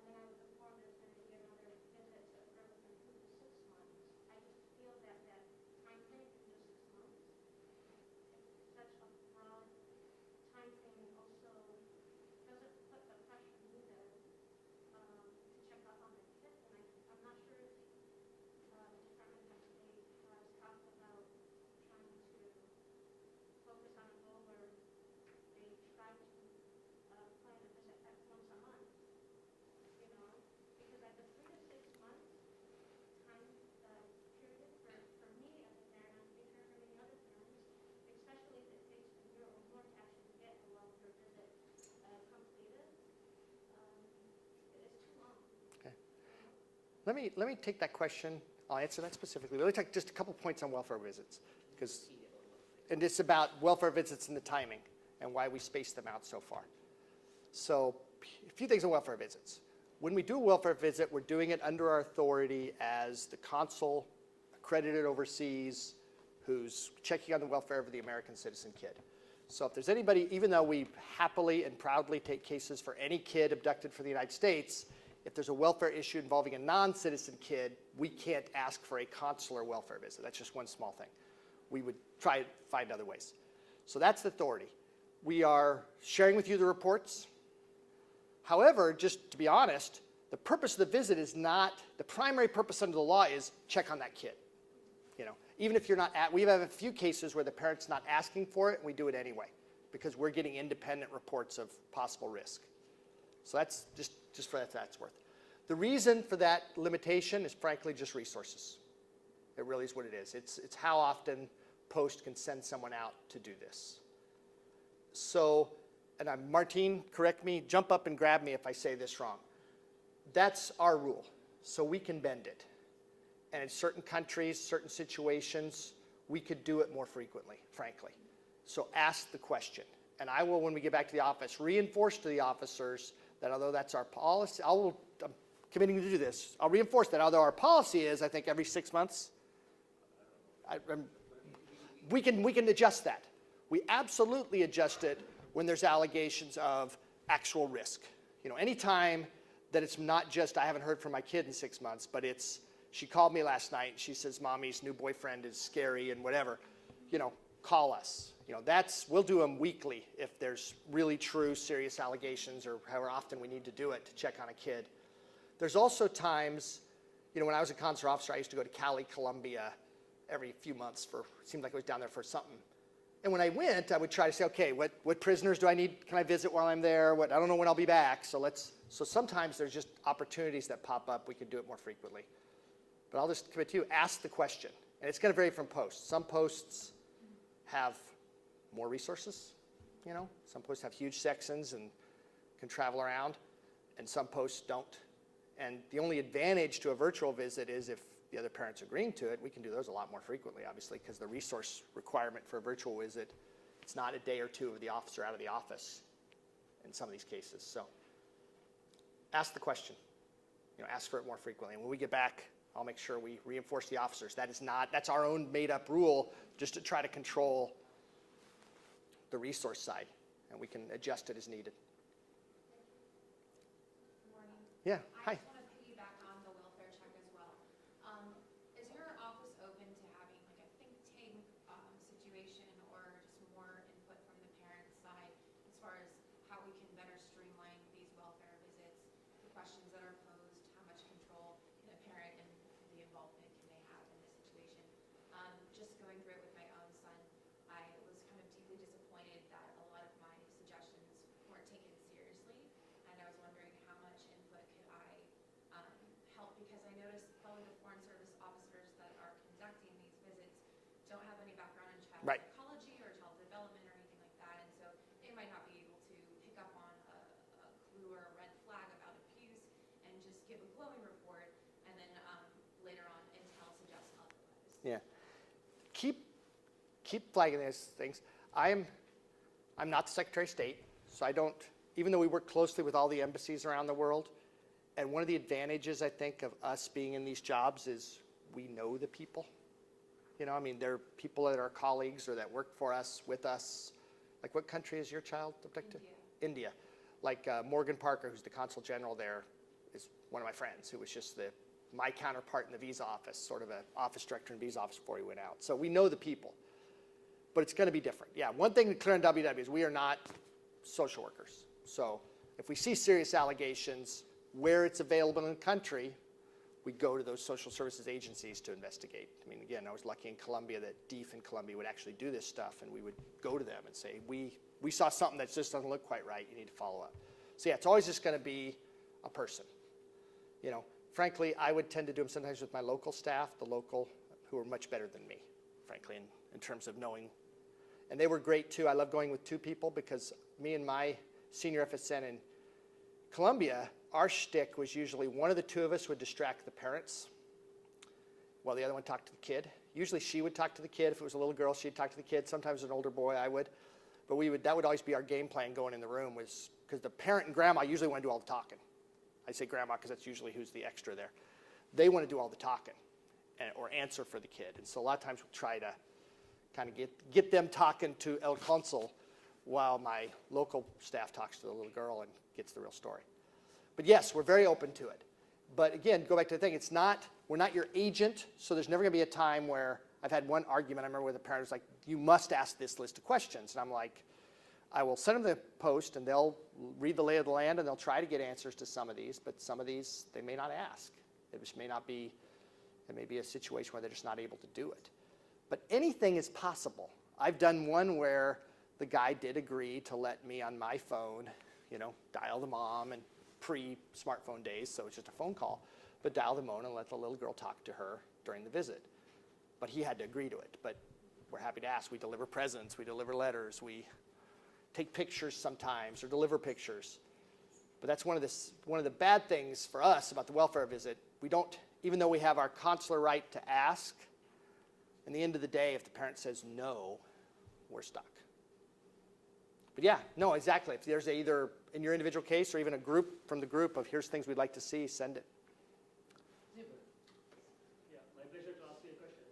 Then I was informed there's going to be another visit from 2 to 6 months. I just feel that time frame, 2 to 6 months, is such a broad time frame. Also doesn't put the pressure neither to check up on the kids. And I'm not sure if the Department of State has talked about trying to focus on a goal where they try to plan a visit once a month, because at the 3 to 6 months time period for me as a parent, I'm pretty sure for many other parents, especially if it takes a year or more to actually get a welfare visit completed, it is too long. Okay. Let me take that question. I'll answer that specifically. Let me take just a couple points on welfare visits, and it's about welfare visits and the timing and why we space them out so far. So a few things on welfare visits. When we do a welfare visit, we're doing it under our authority as the consul accredited overseas who's checking on the welfare of the American citizen kid. So if there's anybody, even though we happily and proudly take cases for any kid abducted from the United States, if there's a welfare issue involving a non-citizen kid, we can't ask for a consular welfare visit. That's just one small thing. We would try to find other ways. So that's the authority. We are sharing with you the reports. However, just to be honest, the purpose of the visit is not, the primary purpose under the law is check on that kid. Even if you're not we have a few cases where the parent's not asking for it, and we do it anyway, because we're getting independent reports of possible risk. So that's just for that's worth. The reason for that limitation is frankly just resources. It really is what it is. It's how often Post can send someone out to do this. So, and Martine, correct me, jump up and grab me if I say this wrong. That's our rule, so we can bend it. And in certain countries, certain situations, we could do it more frequently, frankly. So ask the question. And I will, when we get back to the office, reinforce to the officers that although that's our policy, I'm committing to do this. I'll reinforce that although our policy is, I think, every 6 months, we can adjust that. We absolutely adjust it when there's allegations of actual risk. Anytime that it's not just I haven't heard from my kid in 6 months, but it's she called me last night and she says mommy's new boyfriend is scary and whatever, call us. We'll do them weekly if there's really true serious allegations or however often we need to do it to check on a kid. There's also times, when I was a consular officer, I used to go to Cali, Colombia every few months it seemed like I was down there for something. And when I went, I would try to say, okay, what prisoners can I visit while I'm there? I don't know when I'll be back. So sometimes there's just opportunities that pop up. We could do it more frequently. But I'll just commit to you, ask the question. And it's going to vary from posts. Some posts have more resources, Some posts have huge sections and can travel around, and some posts don't. And the only advantage to a virtual visit is if the other parent's agreeing to it, we can do those a lot more frequently, obviously, because the resource requirement for a virtual visit, it's not a day or two of the officer out of the office in some of these cases. So ask the question. Ask for it more frequently. And when we get back, I'll make sure we reinforce the officers. That's our own made-up rule just to try to control the resource side, and we can adjust it as needed. Yeah, hi. I just want to piggyback on the welfare check as well. Is your office open to having like a think tank situation or just more input from the parent side as far as how we can better streamline these welfare visits, the questions that are posed, how much control can a parent and the involvement can they have in this situation? Just going through it with my own son, I was kind of deeply disappointed that a lot of my suggestions weren't taken seriously, and I was wondering how much input could I help, because I noticed probably the Foreign Service officers that are conducting these visits don't have any background in child Right. psychology or child development or anything like that, and so they might not be able to pick up on a clue or a red flag about abuse and just give a glowing report, and then later on Intel suggests otherwise. Yeah. Keep flagging these things. I'm not the Secretary of State, so I don't, even though we work closely with all the embassies around the world, and one of the advantages, I think, of us being in these jobs is we know the people. You know, I mean, they're people that are colleagues or that work for us, with us. Like, what country is your child abducted? India. Like Morgan Parker, who's the consul general there, is one of my friends who was just my counterpart in the visa office, sort of an office director in the visa office before he went out. So we know the people. But it's going to be different. Yeah, one thing to clear on WW is we are not social workers. So if we see serious allegations where it's available in the country, we go to those social services agencies to investigate. I mean, again, I was lucky in Colombia that DEEF in Colombia would actually do this stuff, and we would go to them and say, we saw something that just doesn't look quite right. You need to follow up. So yeah, it's always just going to be a person. You know, frankly, I would tend to do them sometimes with my local staff, who are much better than me, frankly, in terms of knowing. And they were great too. I love going with two people because me and my senior FSN in Colombia, our shtick was usually one of the two of us would distract the parents while the other one talked to the kid. Usually she would talk to the kid. If it was a little girl, she'd talk to the kid. Sometimes an older boy, I would. But that would always be our game plan going in the room, was because the parent and grandma usually want to do all the talking. I say grandma because that's usually who's the extra there. They want to do all the talking or answer for the kid. And so a lot of times we'll try to kind of get them talking to El Consul while my local staff talks to the little girl and gets the real story. But yes, we're very open to it. But again, go back to the thing, we're not your agent, so there's never going to be a time where I've had one argument, I remember where the parent was like, you must ask this list of questions. And I'm like, I will send them the post and they'll read the lay of the land and they'll try to get answers to some of these, but some of these they may not ask. It just may be a situation where they're just not able to do it. But anything is possible. I've done one where the guy did agree to let me on my phone, dial the mom, and pre-smartphone days, so it's just a phone call, but dial the mom and let the little girl talk to her during the visit. But he had to agree to it. But we're happy to ask. We deliver presents, we deliver letters, we take pictures sometimes or deliver pictures. But that's one of the bad things for us about the welfare visit. We don't, even though we have our consular right to ask, in the end of the day, if the parent says no, we're stuck. But yeah, no, exactly. If there's either in your individual case or even a group from the group of here's things we'd like to see, send it. Yeah, my pleasure to ask you a question.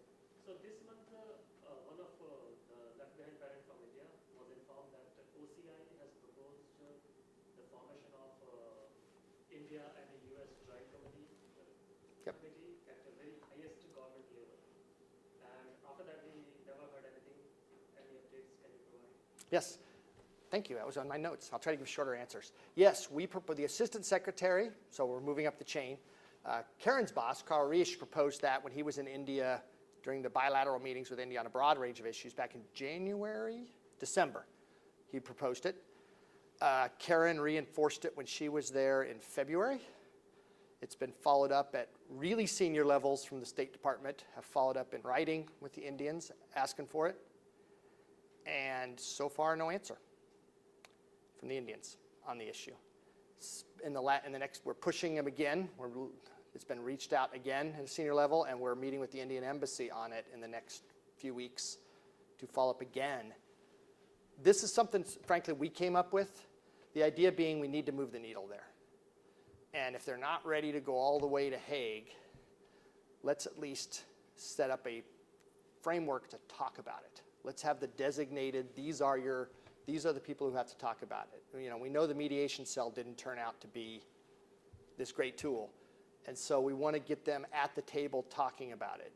So this month, one of the left behind parent from India was informed that OCI has proposed the formation of India and the US joint committee at the very highest government level. And after that, we never heard anything. Any updates can you provide? Yes. Thank you. That was on my notes. I'll try to give shorter answers. Yes, the assistant secretary, so we're moving up the chain. Karen's boss, Carl Reisch, proposed that when he was in India during the bilateral meetings with India on a broad range of issues back in December. He proposed it. Karen reinforced it when she was there in February. It's been followed up at really senior levels from the State Department, have followed up in writing with the Indians asking for it. And so far, no answer from the Indians on the issue. We're pushing them again. It's been reached out again at a senior level, and we're meeting with the Indian embassy on it in the next few weeks to follow up again. This is something, frankly, we came up with. The idea being we need to move the needle there. And if they're not ready to go all the way to Hague, let's at least set up a framework to talk about it. Let's have the designated, these are the people who have to talk about it. We know the mediation cell didn't turn out to be this great tool. And so we want to get them at the table talking about it.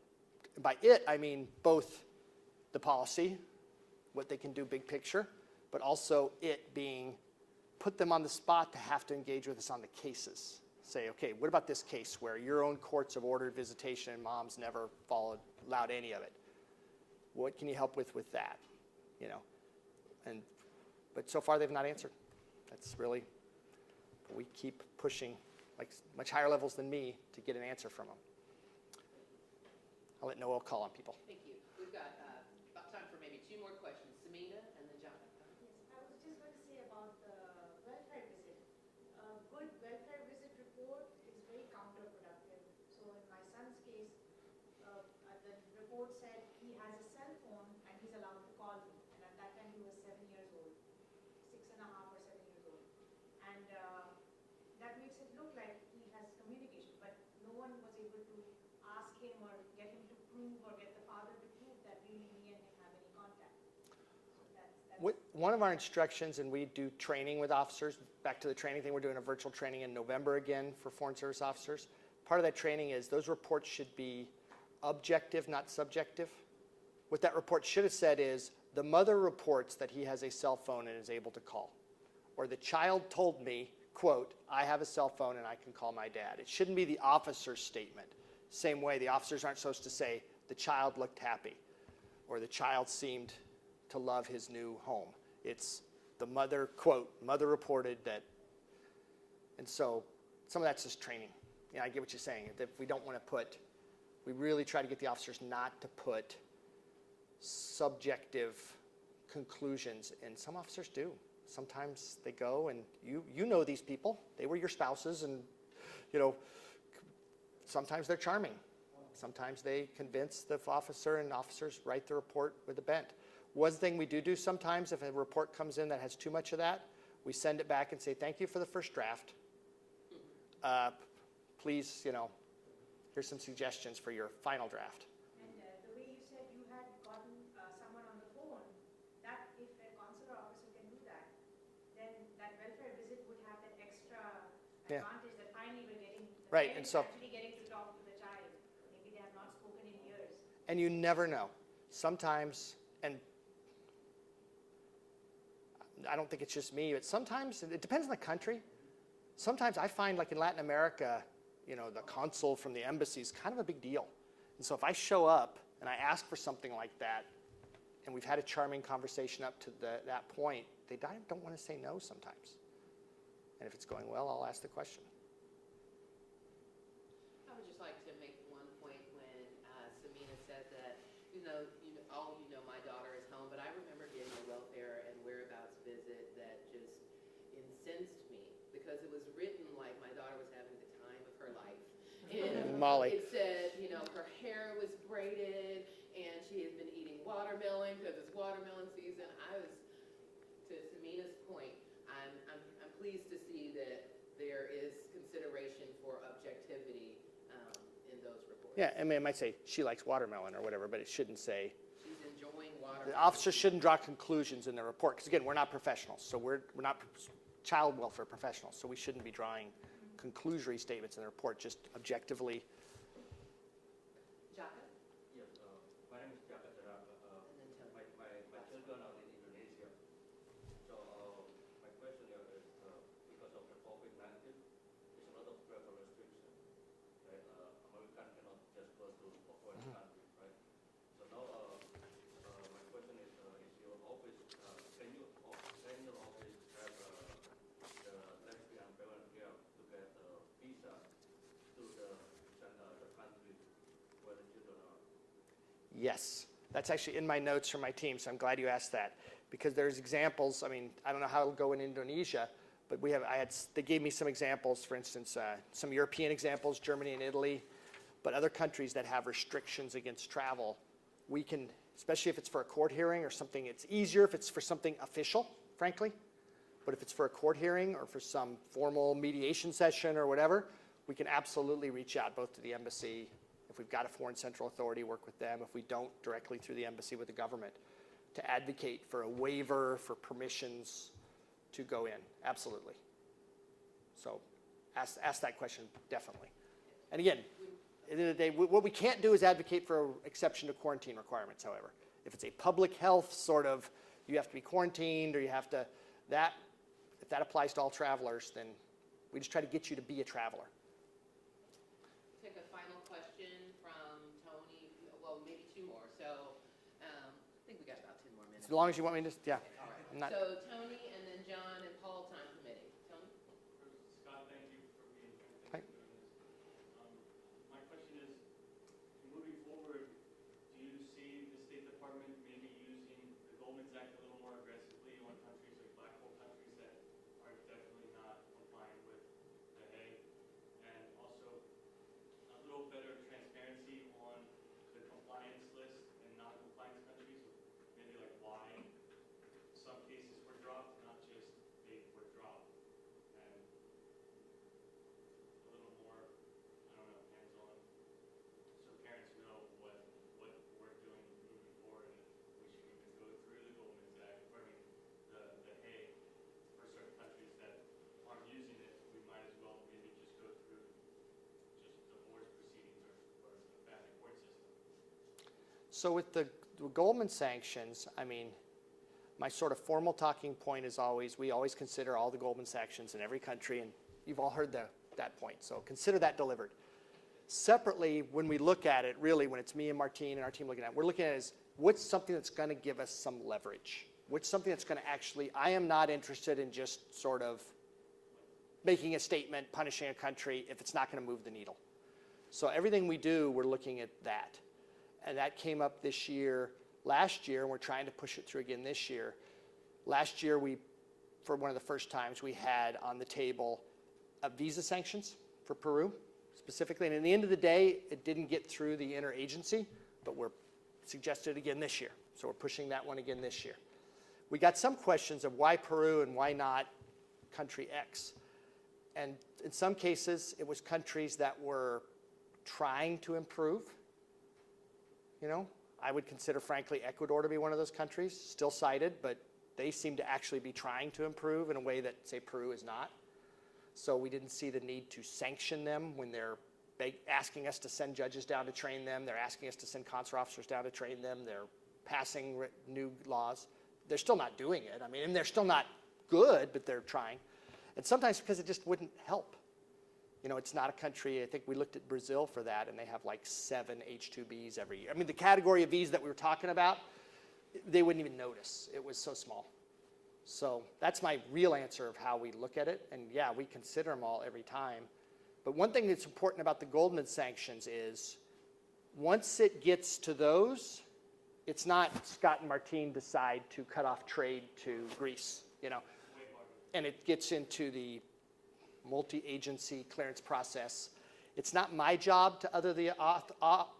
By it, I mean both the policy, what they can do big picture, but also it being, put them on the spot to have to engage with us on the cases. Say, okay, what about this case where your own courts have ordered visitation and mom's never allowed any of it? What can you help with that? You know, but so far they've not answered. That's really, we keep pushing like much higher levels than me to get an answer from them. I'll let Noel call on people. Thank you. We've got about time for maybe 2 more questions. Samina and then John. Yes, I was just going to say about the welfare visit. A good welfare visit report is very counterproductive. So in my son's case, the report said he has a cell phone and he's allowed to call me. And at that time he was 7 years old, 6.5 or 7 years old. And that makes it look like he has communication, but no one was able to ask him or get him to prove or get the father to prove that really me and him have any contact. So that's One of our instructions, and we do training with officers, back to the training thing, we're doing a virtual training in November again for Foreign Service officers. Part of that training is those reports should be objective, not subjective. What that report should have said is, the mother reports that he has a cell phone and is able to call. Or the child told me, quote, I have a cell phone and I can call my dad. It shouldn't be the officer's statement. Same way, the officers aren't supposed to say, the child looked happy, or the child seemed to love his new home. It's the mother, quote, mother reported that. And so some of that's just training. You know, I get what you're saying. That we don't want to put, we really try to get the officers not to put subjective conclusions, and some officers do. Sometimes they go, and you know these people. They were your spouses, and you know, sometimes they're charming. Sometimes they convince the officer, and officers write the report with a bent. One thing we do sometimes, if a report comes in that has too much of that, we send it back and say, thank you for the first draft. Please, you know, here's some suggestions for your final draft. And the way you said you had gotten someone on the phone, that if a consular officer can do that, then that welfare visit would have that extra Yeah. advantage that finally we're getting, the Right, and parents so- actually getting to talk to the child. Maybe they have not spoken in years. And you never know. Sometimes, and I don't think it's just me, but sometimes, it depends on the country. Sometimes I find, like in Latin America, you know, the consul from the embassy is kind of a big deal. And so if I show up and I ask for something like that, and we've had a charming conversation up to that point, they don't want to say no sometimes. And if it's going well, I'll ask the question. I would just like to make one point when Samina said that, all you know, my daughter is home, but I remember getting a welfare and whereabouts visit that just incensed me because it was written like my daughter was having the time of her life. And Molly. it said, her hair was braided and she had been eating watermelon because it's watermelon season. I was, to Samina's point, I'm pleased to see that there is consideration for objectivity in those reports. Yeah, I mean, it might say she likes watermelon or whatever, but it shouldn't say. She's enjoying watermelon. The officers shouldn't draw conclusions in their report, because again, we're not professionals, so we're not child welfare professionals, so we shouldn't be drawing conclusory statements in the report, just objectively. Jaka? Yes, my name is Jaka Saraka. And then Tony. My children are in Indonesia. So my question here is, because of the COVID-19, there's a lot of travel restriction. Right? American cannot just go to foreign countries, right? So now my question is your office, can your office have the lesbian parent here to get visa to the country where the children are? Yes, that's actually in my notes from my team, so I'm glad you asked that, because there's examples. I mean, I don't know how it'll go in Indonesia, but they gave me some examples, for instance, some European examples, Germany and Italy, but other countries that have restrictions against travel. We can, especially if it's for a court hearing or something, it's easier if it's for something official, frankly, but if it's for a court hearing or for some formal mediation session or whatever, we can absolutely reach out both to the embassy. If we've got a foreign central authority, work with them. If we don't, directly through the embassy with the government to advocate for a waiver, for permissions to go in. Absolutely. So ask that question, definitely. And again, at the end of the day, what we can't do is advocate for an exception to quarantine requirements, however. If it's a public health sort of, you have to be quarantined or you have to, if that applies to all travelers, then we just try to get you to be a traveler. Take a final question from Tony, well, maybe two more. So I think we got about 10 more minutes. As long as you want me to, yeah. All right. I'm not- So Tony and then John and Paul, time permitting. Tony? Scott, thank you for being here. Hi. Thank you for doing this. My question is, moving forward, do you see the State Department maybe using the Goldman Act a little more aggressively on countries like black hole countries that are definitely not complying with the Hague? And also a little better transparency on the compliance list and non-compliance countries, maybe like why some cases were dropped, not just they were dropped. And a little more, I don't know, hands-on, so parents know what we're doing moving forward, and if we should even go through the Goldman Act, or I mean, the Hague, for certain countries that aren't using it, we might as well maybe just go through just divorce proceedings or the family court system. So with the Goldman sanctions, I mean, my sort of formal talking point is always, we always consider all the Goldman sanctions in every country, and you've all heard that point, so consider that delivered. Separately, when we look at it, really, when it's me and Martine and our team looking at it, we're looking at it as what's something that's going to give us some leverage? What's something that's going to actually, I am not interested in just sort of making a statement, punishing a country if it's not going to move the needle. So everything we do, we're looking at that. And that came up this year, last year, and we're trying to push it through again this year. Last year, for one of the first times, we had on the table visa sanctions for Peru, specifically. And at the end of the day, it didn't get through the interagency, but we're suggested again this year. So we're pushing that one again this year. We got some questions of why Peru and why not country X. And in some cases, it was countries that were trying to improve. You know, I would consider, frankly, Ecuador to be one of those countries, still cited, but they seem to actually be trying to improve in a way that, say, Peru is not. So we didn't see the need to sanction them when they're asking us to send judges down to train them. They're asking us to send consular officers down to train them. They're passing new laws. They're still not doing it. I mean, and they're still not good, but they're trying. And sometimes because it just wouldn't help. You know, it's not a country, I think we looked at Brazil for that, and they have like 7 H-2Bs every year. I mean, the category of Bs that we were talking about, they wouldn't even notice. It was so small. So that's my real answer of how we look at it. And yeah, we consider them all every time. But one thing that's important about the Goldman sanctions is once it gets to those, it's not Scott and Martine decide to cut off trade to Greece, you know. And it gets into the multi-agency clearance process. It's not my job to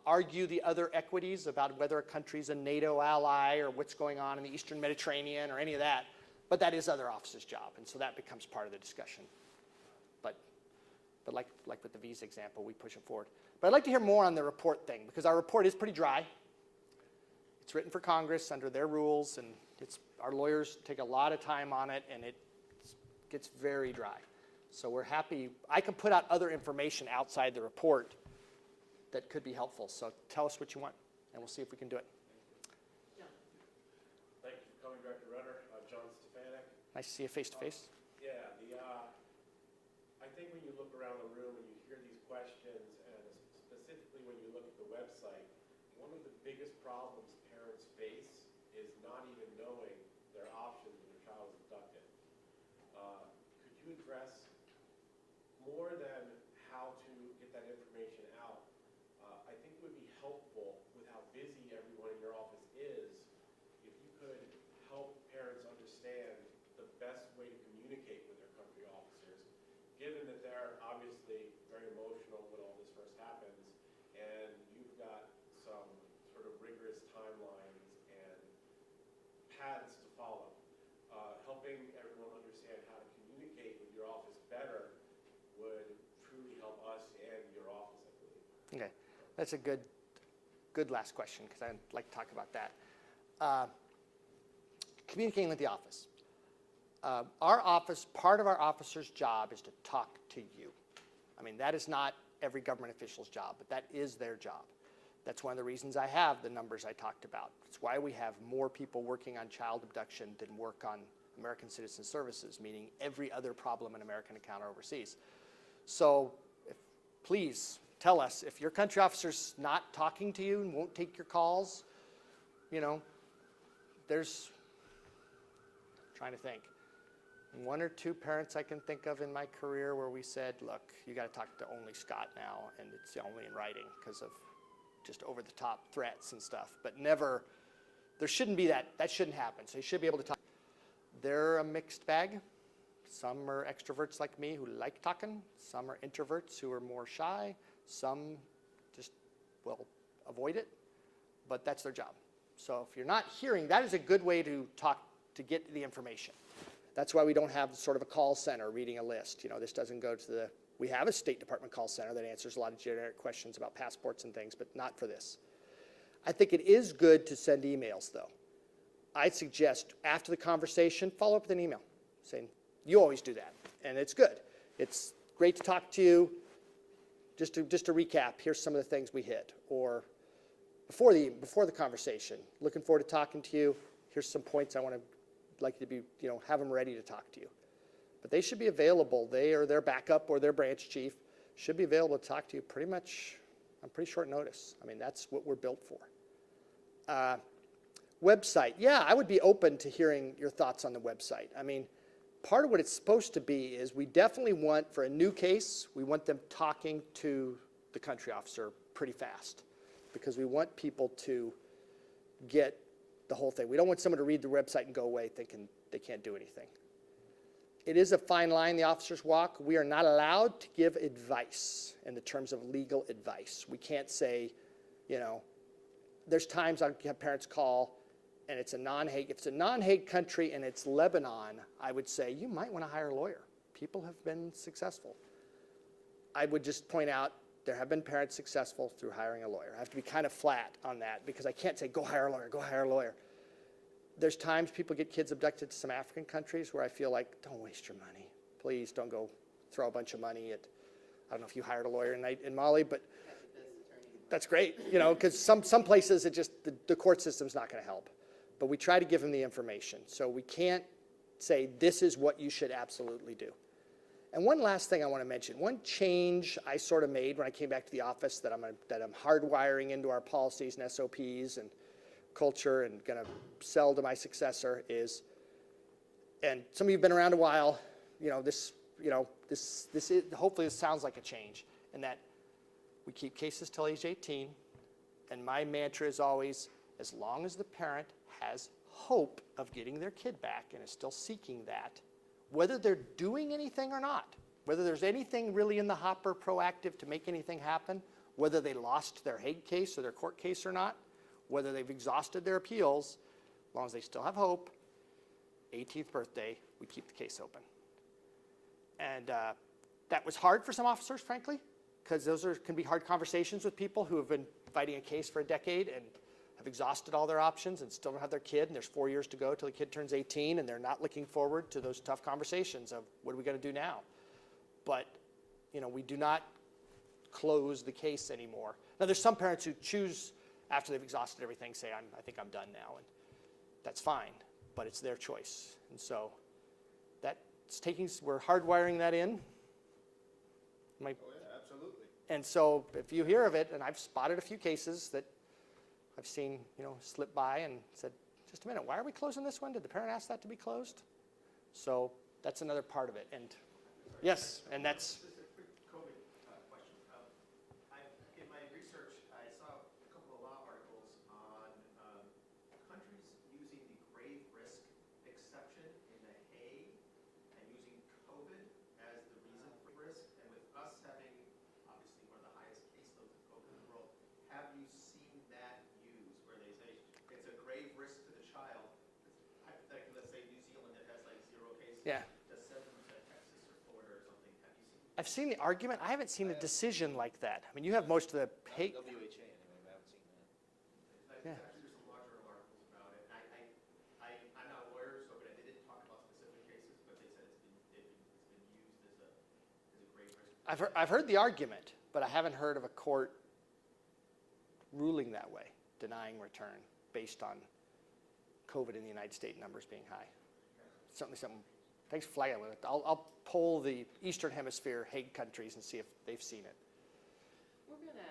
argue the other equities about whether a country's a NATO ally or what's going on in the Eastern Mediterranean or any of that, but that is other officers' job, and so that becomes part of the discussion. But like with the visa example, we push it forward. But I'd like to hear more on the report thing, because our report is pretty dry. It's written for Congress under their rules, and our lawyers take a lot of time on it, and it gets very dry. So we're happy. I can put out other information outside the report that could be helpful. So tell us what you want, and we'll see if we can do it. Thank you for coming, Director Renner. John Stefanik. Nice to see you face to face. Yeah, I think when you look around the room and you hear these questions, and specifically when you look at the website, one of the biggest problems parents face is not even knowing their options when their child is abducted. Could you address more than how to get that information out? I think it would be helpful with how busy everyone in your office is if you could help parents understand the best way to communicate with their country officers, given that they're obviously very emotional when all this first happens, and you've got some sort of rigorous timelines and paths to follow. Helping everyone understand how to communicate with your office better would truly help us and your office, I believe. Okay, that's a good last question, because I'd like to talk about that. Communicating with the office. Our office, part of our officer's job is to talk to you. I mean, that is not every government official's job, but that is their job. That's one of the reasons I have the numbers I talked about. It's why we have more people working on child abduction than work on American Citizen Services, meaning every other problem an American encounter overseas. So please tell us if your country officer's not talking to you and won't take your calls, you know, there's, I'm trying to think, one or two parents I can think of in my career where we said, look, you got to talk to only Scott now, and it's only in writing because of just over-the-top threats and stuff. But never, there shouldn't be that shouldn't happen. So you should be able to talk. They're a mixed bag. Some are extroverts like me who like talking. Some are introverts who are more shy. Some just will avoid it, but that's their job. So if you're not hearing, that is a good way to talk, to get the information. That's why we don't have sort of a call center reading a list. You know, this doesn't go to the, we have a State Department call center that answers a lot of generic questions about passports and things, but not for this. I think it is good to send emails, though. I'd suggest after the conversation, follow up with an email saying, you always do that, and it's good. It's great to talk to you. Just to recap, here's some of the things we hit. Or before the conversation, looking forward to talking to you. Here's some points I want to like you to be, you know, have them ready to talk to you. But they should be available. They or their backup or their branch chief should be available to talk to you pretty much on pretty short notice. I mean, that's what we're built for. Website. Yeah, I would be open to hearing your thoughts on the website. I mean, part of what it's supposed to be is we definitely want, for a new case, we want them talking to the country officer pretty fast because we want people to get the whole thing. We don't want someone to read the website and go away thinking they can't do anything. It is a fine line the officers walk. We are not allowed to give advice in the terms of legal advice. We can't say, you know, there's times I'll have parents call and it's a non-Hague. If it's a non-Hague country and it's Lebanon, I would say you might want to hire a lawyer. People have been successful. I would just point out there have been parents successful through hiring a lawyer. I have to be kind of flat on that because I can't say go hire a lawyer, go hire a lawyer. There's times people get kids abducted to some African countries where I feel like, don't waste your money. Please don't go throw a bunch of money at, I don't know if you hired a lawyer in Mali, but that's great, you know, because some places it just, the court system's not going to help. But we try to give them the information. So we can't say this is what you should absolutely do. And one last thing I want to mention, one change I sort of made when I came back to the office that I'm hardwiring into our policies and SOPs and culture and going to sell to my successor is, and some of you have been around a while, this is, hopefully this sounds like a change, in that we keep cases till age 18, and my mantra is always, as long as the parent has hope of getting their kid back and is still seeking that, whether they're doing anything or not, whether there's anything really in the hopper proactive to make anything happen, whether they lost their Hague case or their court case or not, whether they've exhausted their appeals, as long as they still have hope, 18th birthday, we keep the case open. And that was hard for some officers, frankly, because those can be hard conversations with people who have been fighting a case for a decade and have exhausted all their options and still don't have their kid, and there's 4 years to go till the kid turns 18, and they're not looking forward to those tough conversations of what are we going to do now. But we do not close the case anymore. Now there's some parents who choose, after they've exhausted everything, say I think I'm done now, and that's fine, but it's their choice. And so we're hardwiring that in. Oh yeah, absolutely. And so if you hear of it, and I've spotted a few cases that I've seen, slip by and said, just a minute, why are we closing this one? Did the parent ask that to be closed? So that's another part of it. And yes, and that's. Just a quick COVID question. In my research, I saw a couple of law articles on countries using the grave risk exception in the Hague and using COVID as the reason for risk. And with us having obviously one of the highest caseloads of COVID in the world, have you seen that used where they say it's a grave risk to the child? Hypothetically, let's say New Zealand that has like 0 cases. Yeah. Does send them to Texas or Florida or something. Have you seen? I've seen the argument. I haven't seen a decision like that. I mean, you have most of the WHA anyway, I haven't seen that. Yeah. Actually, there's some larger articles about it. I'm not a lawyer, so but they didn't talk about specific cases, but they said it's been used as a grave risk I've heard the argument, but I haven't heard of a court ruling that way, denying return based on COVID in the United States numbers being high. Certainly something. Thanks for flagging it. I'll poll the Eastern Hemisphere Hague countries and see if they've seen it. We're going to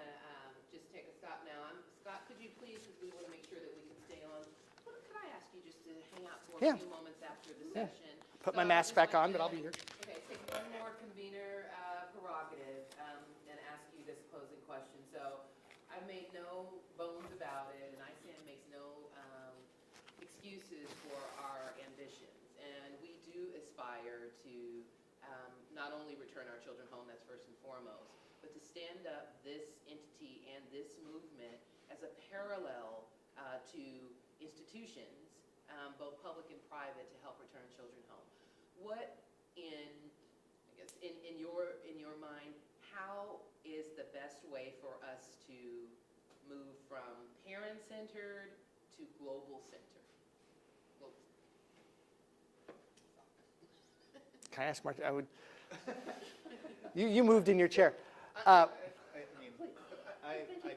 just take a stop now. Scott, could you please, because we want to make sure that we can stay on, could I ask you just to hang out for a few moments after the session? Put my mask back on, but I'll be here. Okay, take one more convener prerogative and ask you this closing question. So I've made no bones about it, and iStand makes no excuses for our ambitions. And we do aspire to not only return our children home, that's first and foremost, but to stand up this entity and this movement as a parallel to institutions, both public and private, to help return children home. What in your mind, how is the best way for us to move from parent-centered to global-centered? Can I ask Martin? I would. You moved in your chair. I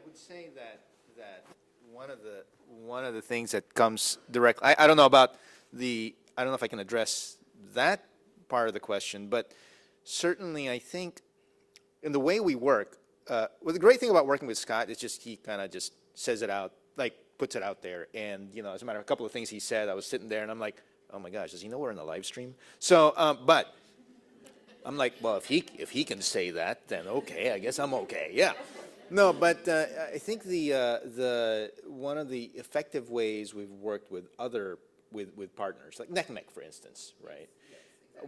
would say that one of the things that comes directly. I don't know about I don't know if I can address that part of the question, but certainly I think in the way we work. Well, the great thing about working with Scott is just he kind of just says it out, like puts it out there, and as a matter of a couple of things he said, I was sitting there and I'm like, oh my gosh, does he know we're in the live stream? So, but I'm like, well, if he can say that, then okay, I guess I'm okay. Yeah. No, but I think the one of the effective ways we've worked with with partners, like NECMEC, for instance, right?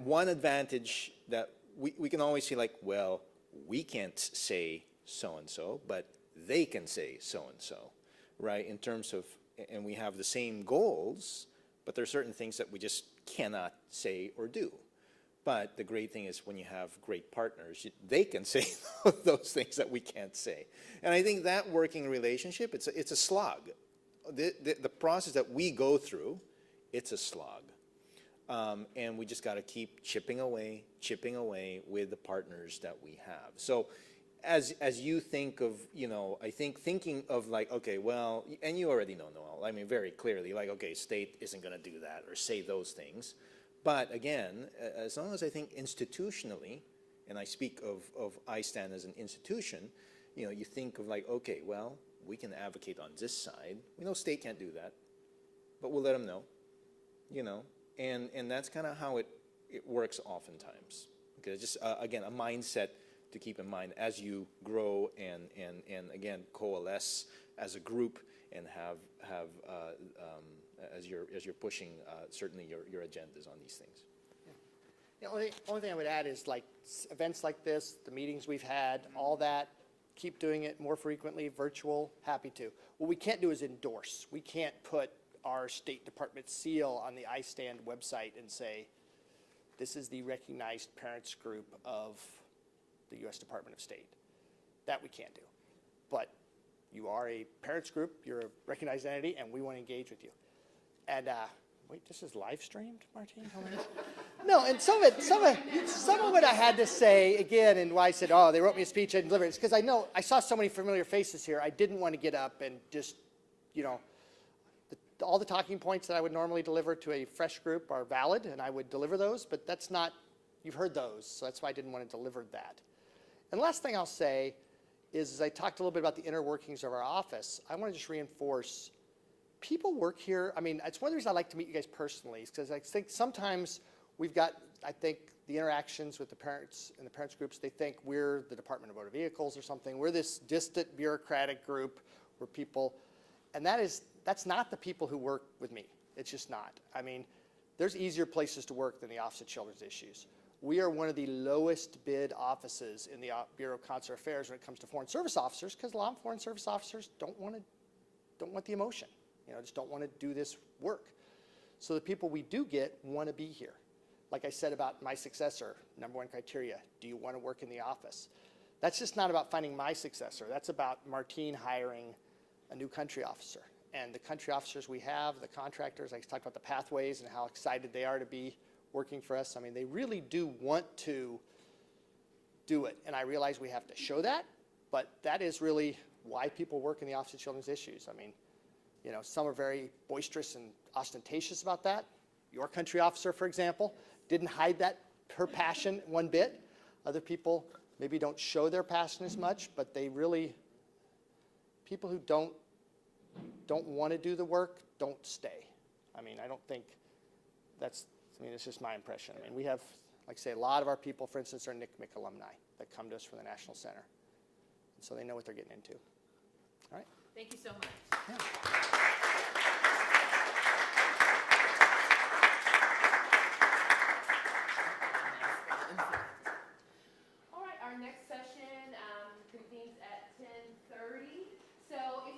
One advantage that we can always see, like, well, we can't say so-and-so, but they can say so-and-so, right? In terms of, and we have the same goals, but there are certain things that we just cannot say or do. But the great thing is when you have great partners, they can say those things that we can't say. And I think that working relationship, it's a slog. The process that we go through, it's a slog. And we just got to keep chipping away with the partners that we have. So as you think of, I think thinking of like, okay, well, and you already know, Noel, I mean, very clearly, like, okay, state isn't going to do that or say those things. But again, as long as I think institutionally, and I speak of iStand as an institution, you think of like, okay, well, we can advocate on this side. We know state can't do that, but we'll let them know, and that's kind of how it works oftentimes. Okay, it's just again a mindset to keep in mind as you grow and again coalesce as a group and have as you're pushing certainly your agendas on these things. Yeah. The only thing I would add is like events like this, the meetings we've had, all that. Keep doing it more frequently, virtual, happy to. What we can't do is endorse. We can't put our State Department seal on the iStand website and say, this is the recognized parents group of the U.S. Department of State. That we can't do. But you are a parents group, you're a recognized entity, and we want to engage with you. And wait, this is live streamed, Martine? No, and some of it I had to say again, and why I said, oh, they wrote me a speech, I didn't deliver it. It's because I saw so many familiar faces here. I didn't want to get up and just, all the talking points that I would normally deliver to a fresh group are valid, and I would deliver those, but that's not, you've heard those, so that's why I didn't want to deliver that. And the last thing I'll say is, as I talked a little bit about the inner workings of our office, I want to just reinforce, people work here. I mean, it's one of the reasons I like to meet you guys personally, is because I think sometimes we've got, I think, the interactions with the parents and the parents groups, they think we're the Department of Motor Vehicles or something. We're this distant bureaucratic group where people, and that's not the people who work with me. It's just not. I mean, there's easier places to work than the Office of Children's Issues. We are one of the lowest bid offices in the Bureau of Consular Affairs when it comes to foreign service officers, because a lot of foreign service officers don't want the emotion. Just don't want to do this work. So the people we do get want to be here. Like I said about my successor, number one criteria, do you want to work in the office? That's just not about finding my successor. That's about Martine hiring a new country officer. And the country officers we have, the contractors, I talked about the pathways and how excited they are to be working for us. I mean, they really do want to do it. And I realize we have to show that, but that is really why people work in the Office of Children's Issues. I mean, you know, some are very boisterous and ostentatious about that. Your country officer, for example, didn't hide her passion one bit. Other people maybe don't show their passion as much, but they really, people who don't want to do the work don't stay. I mean, I don't think it's just my impression. I mean, we have, like I say, a lot of our people, for instance, are NCMEC alumni that come to us from the National Center. And so they know what they're getting into. All right? Thank you so much. Yeah.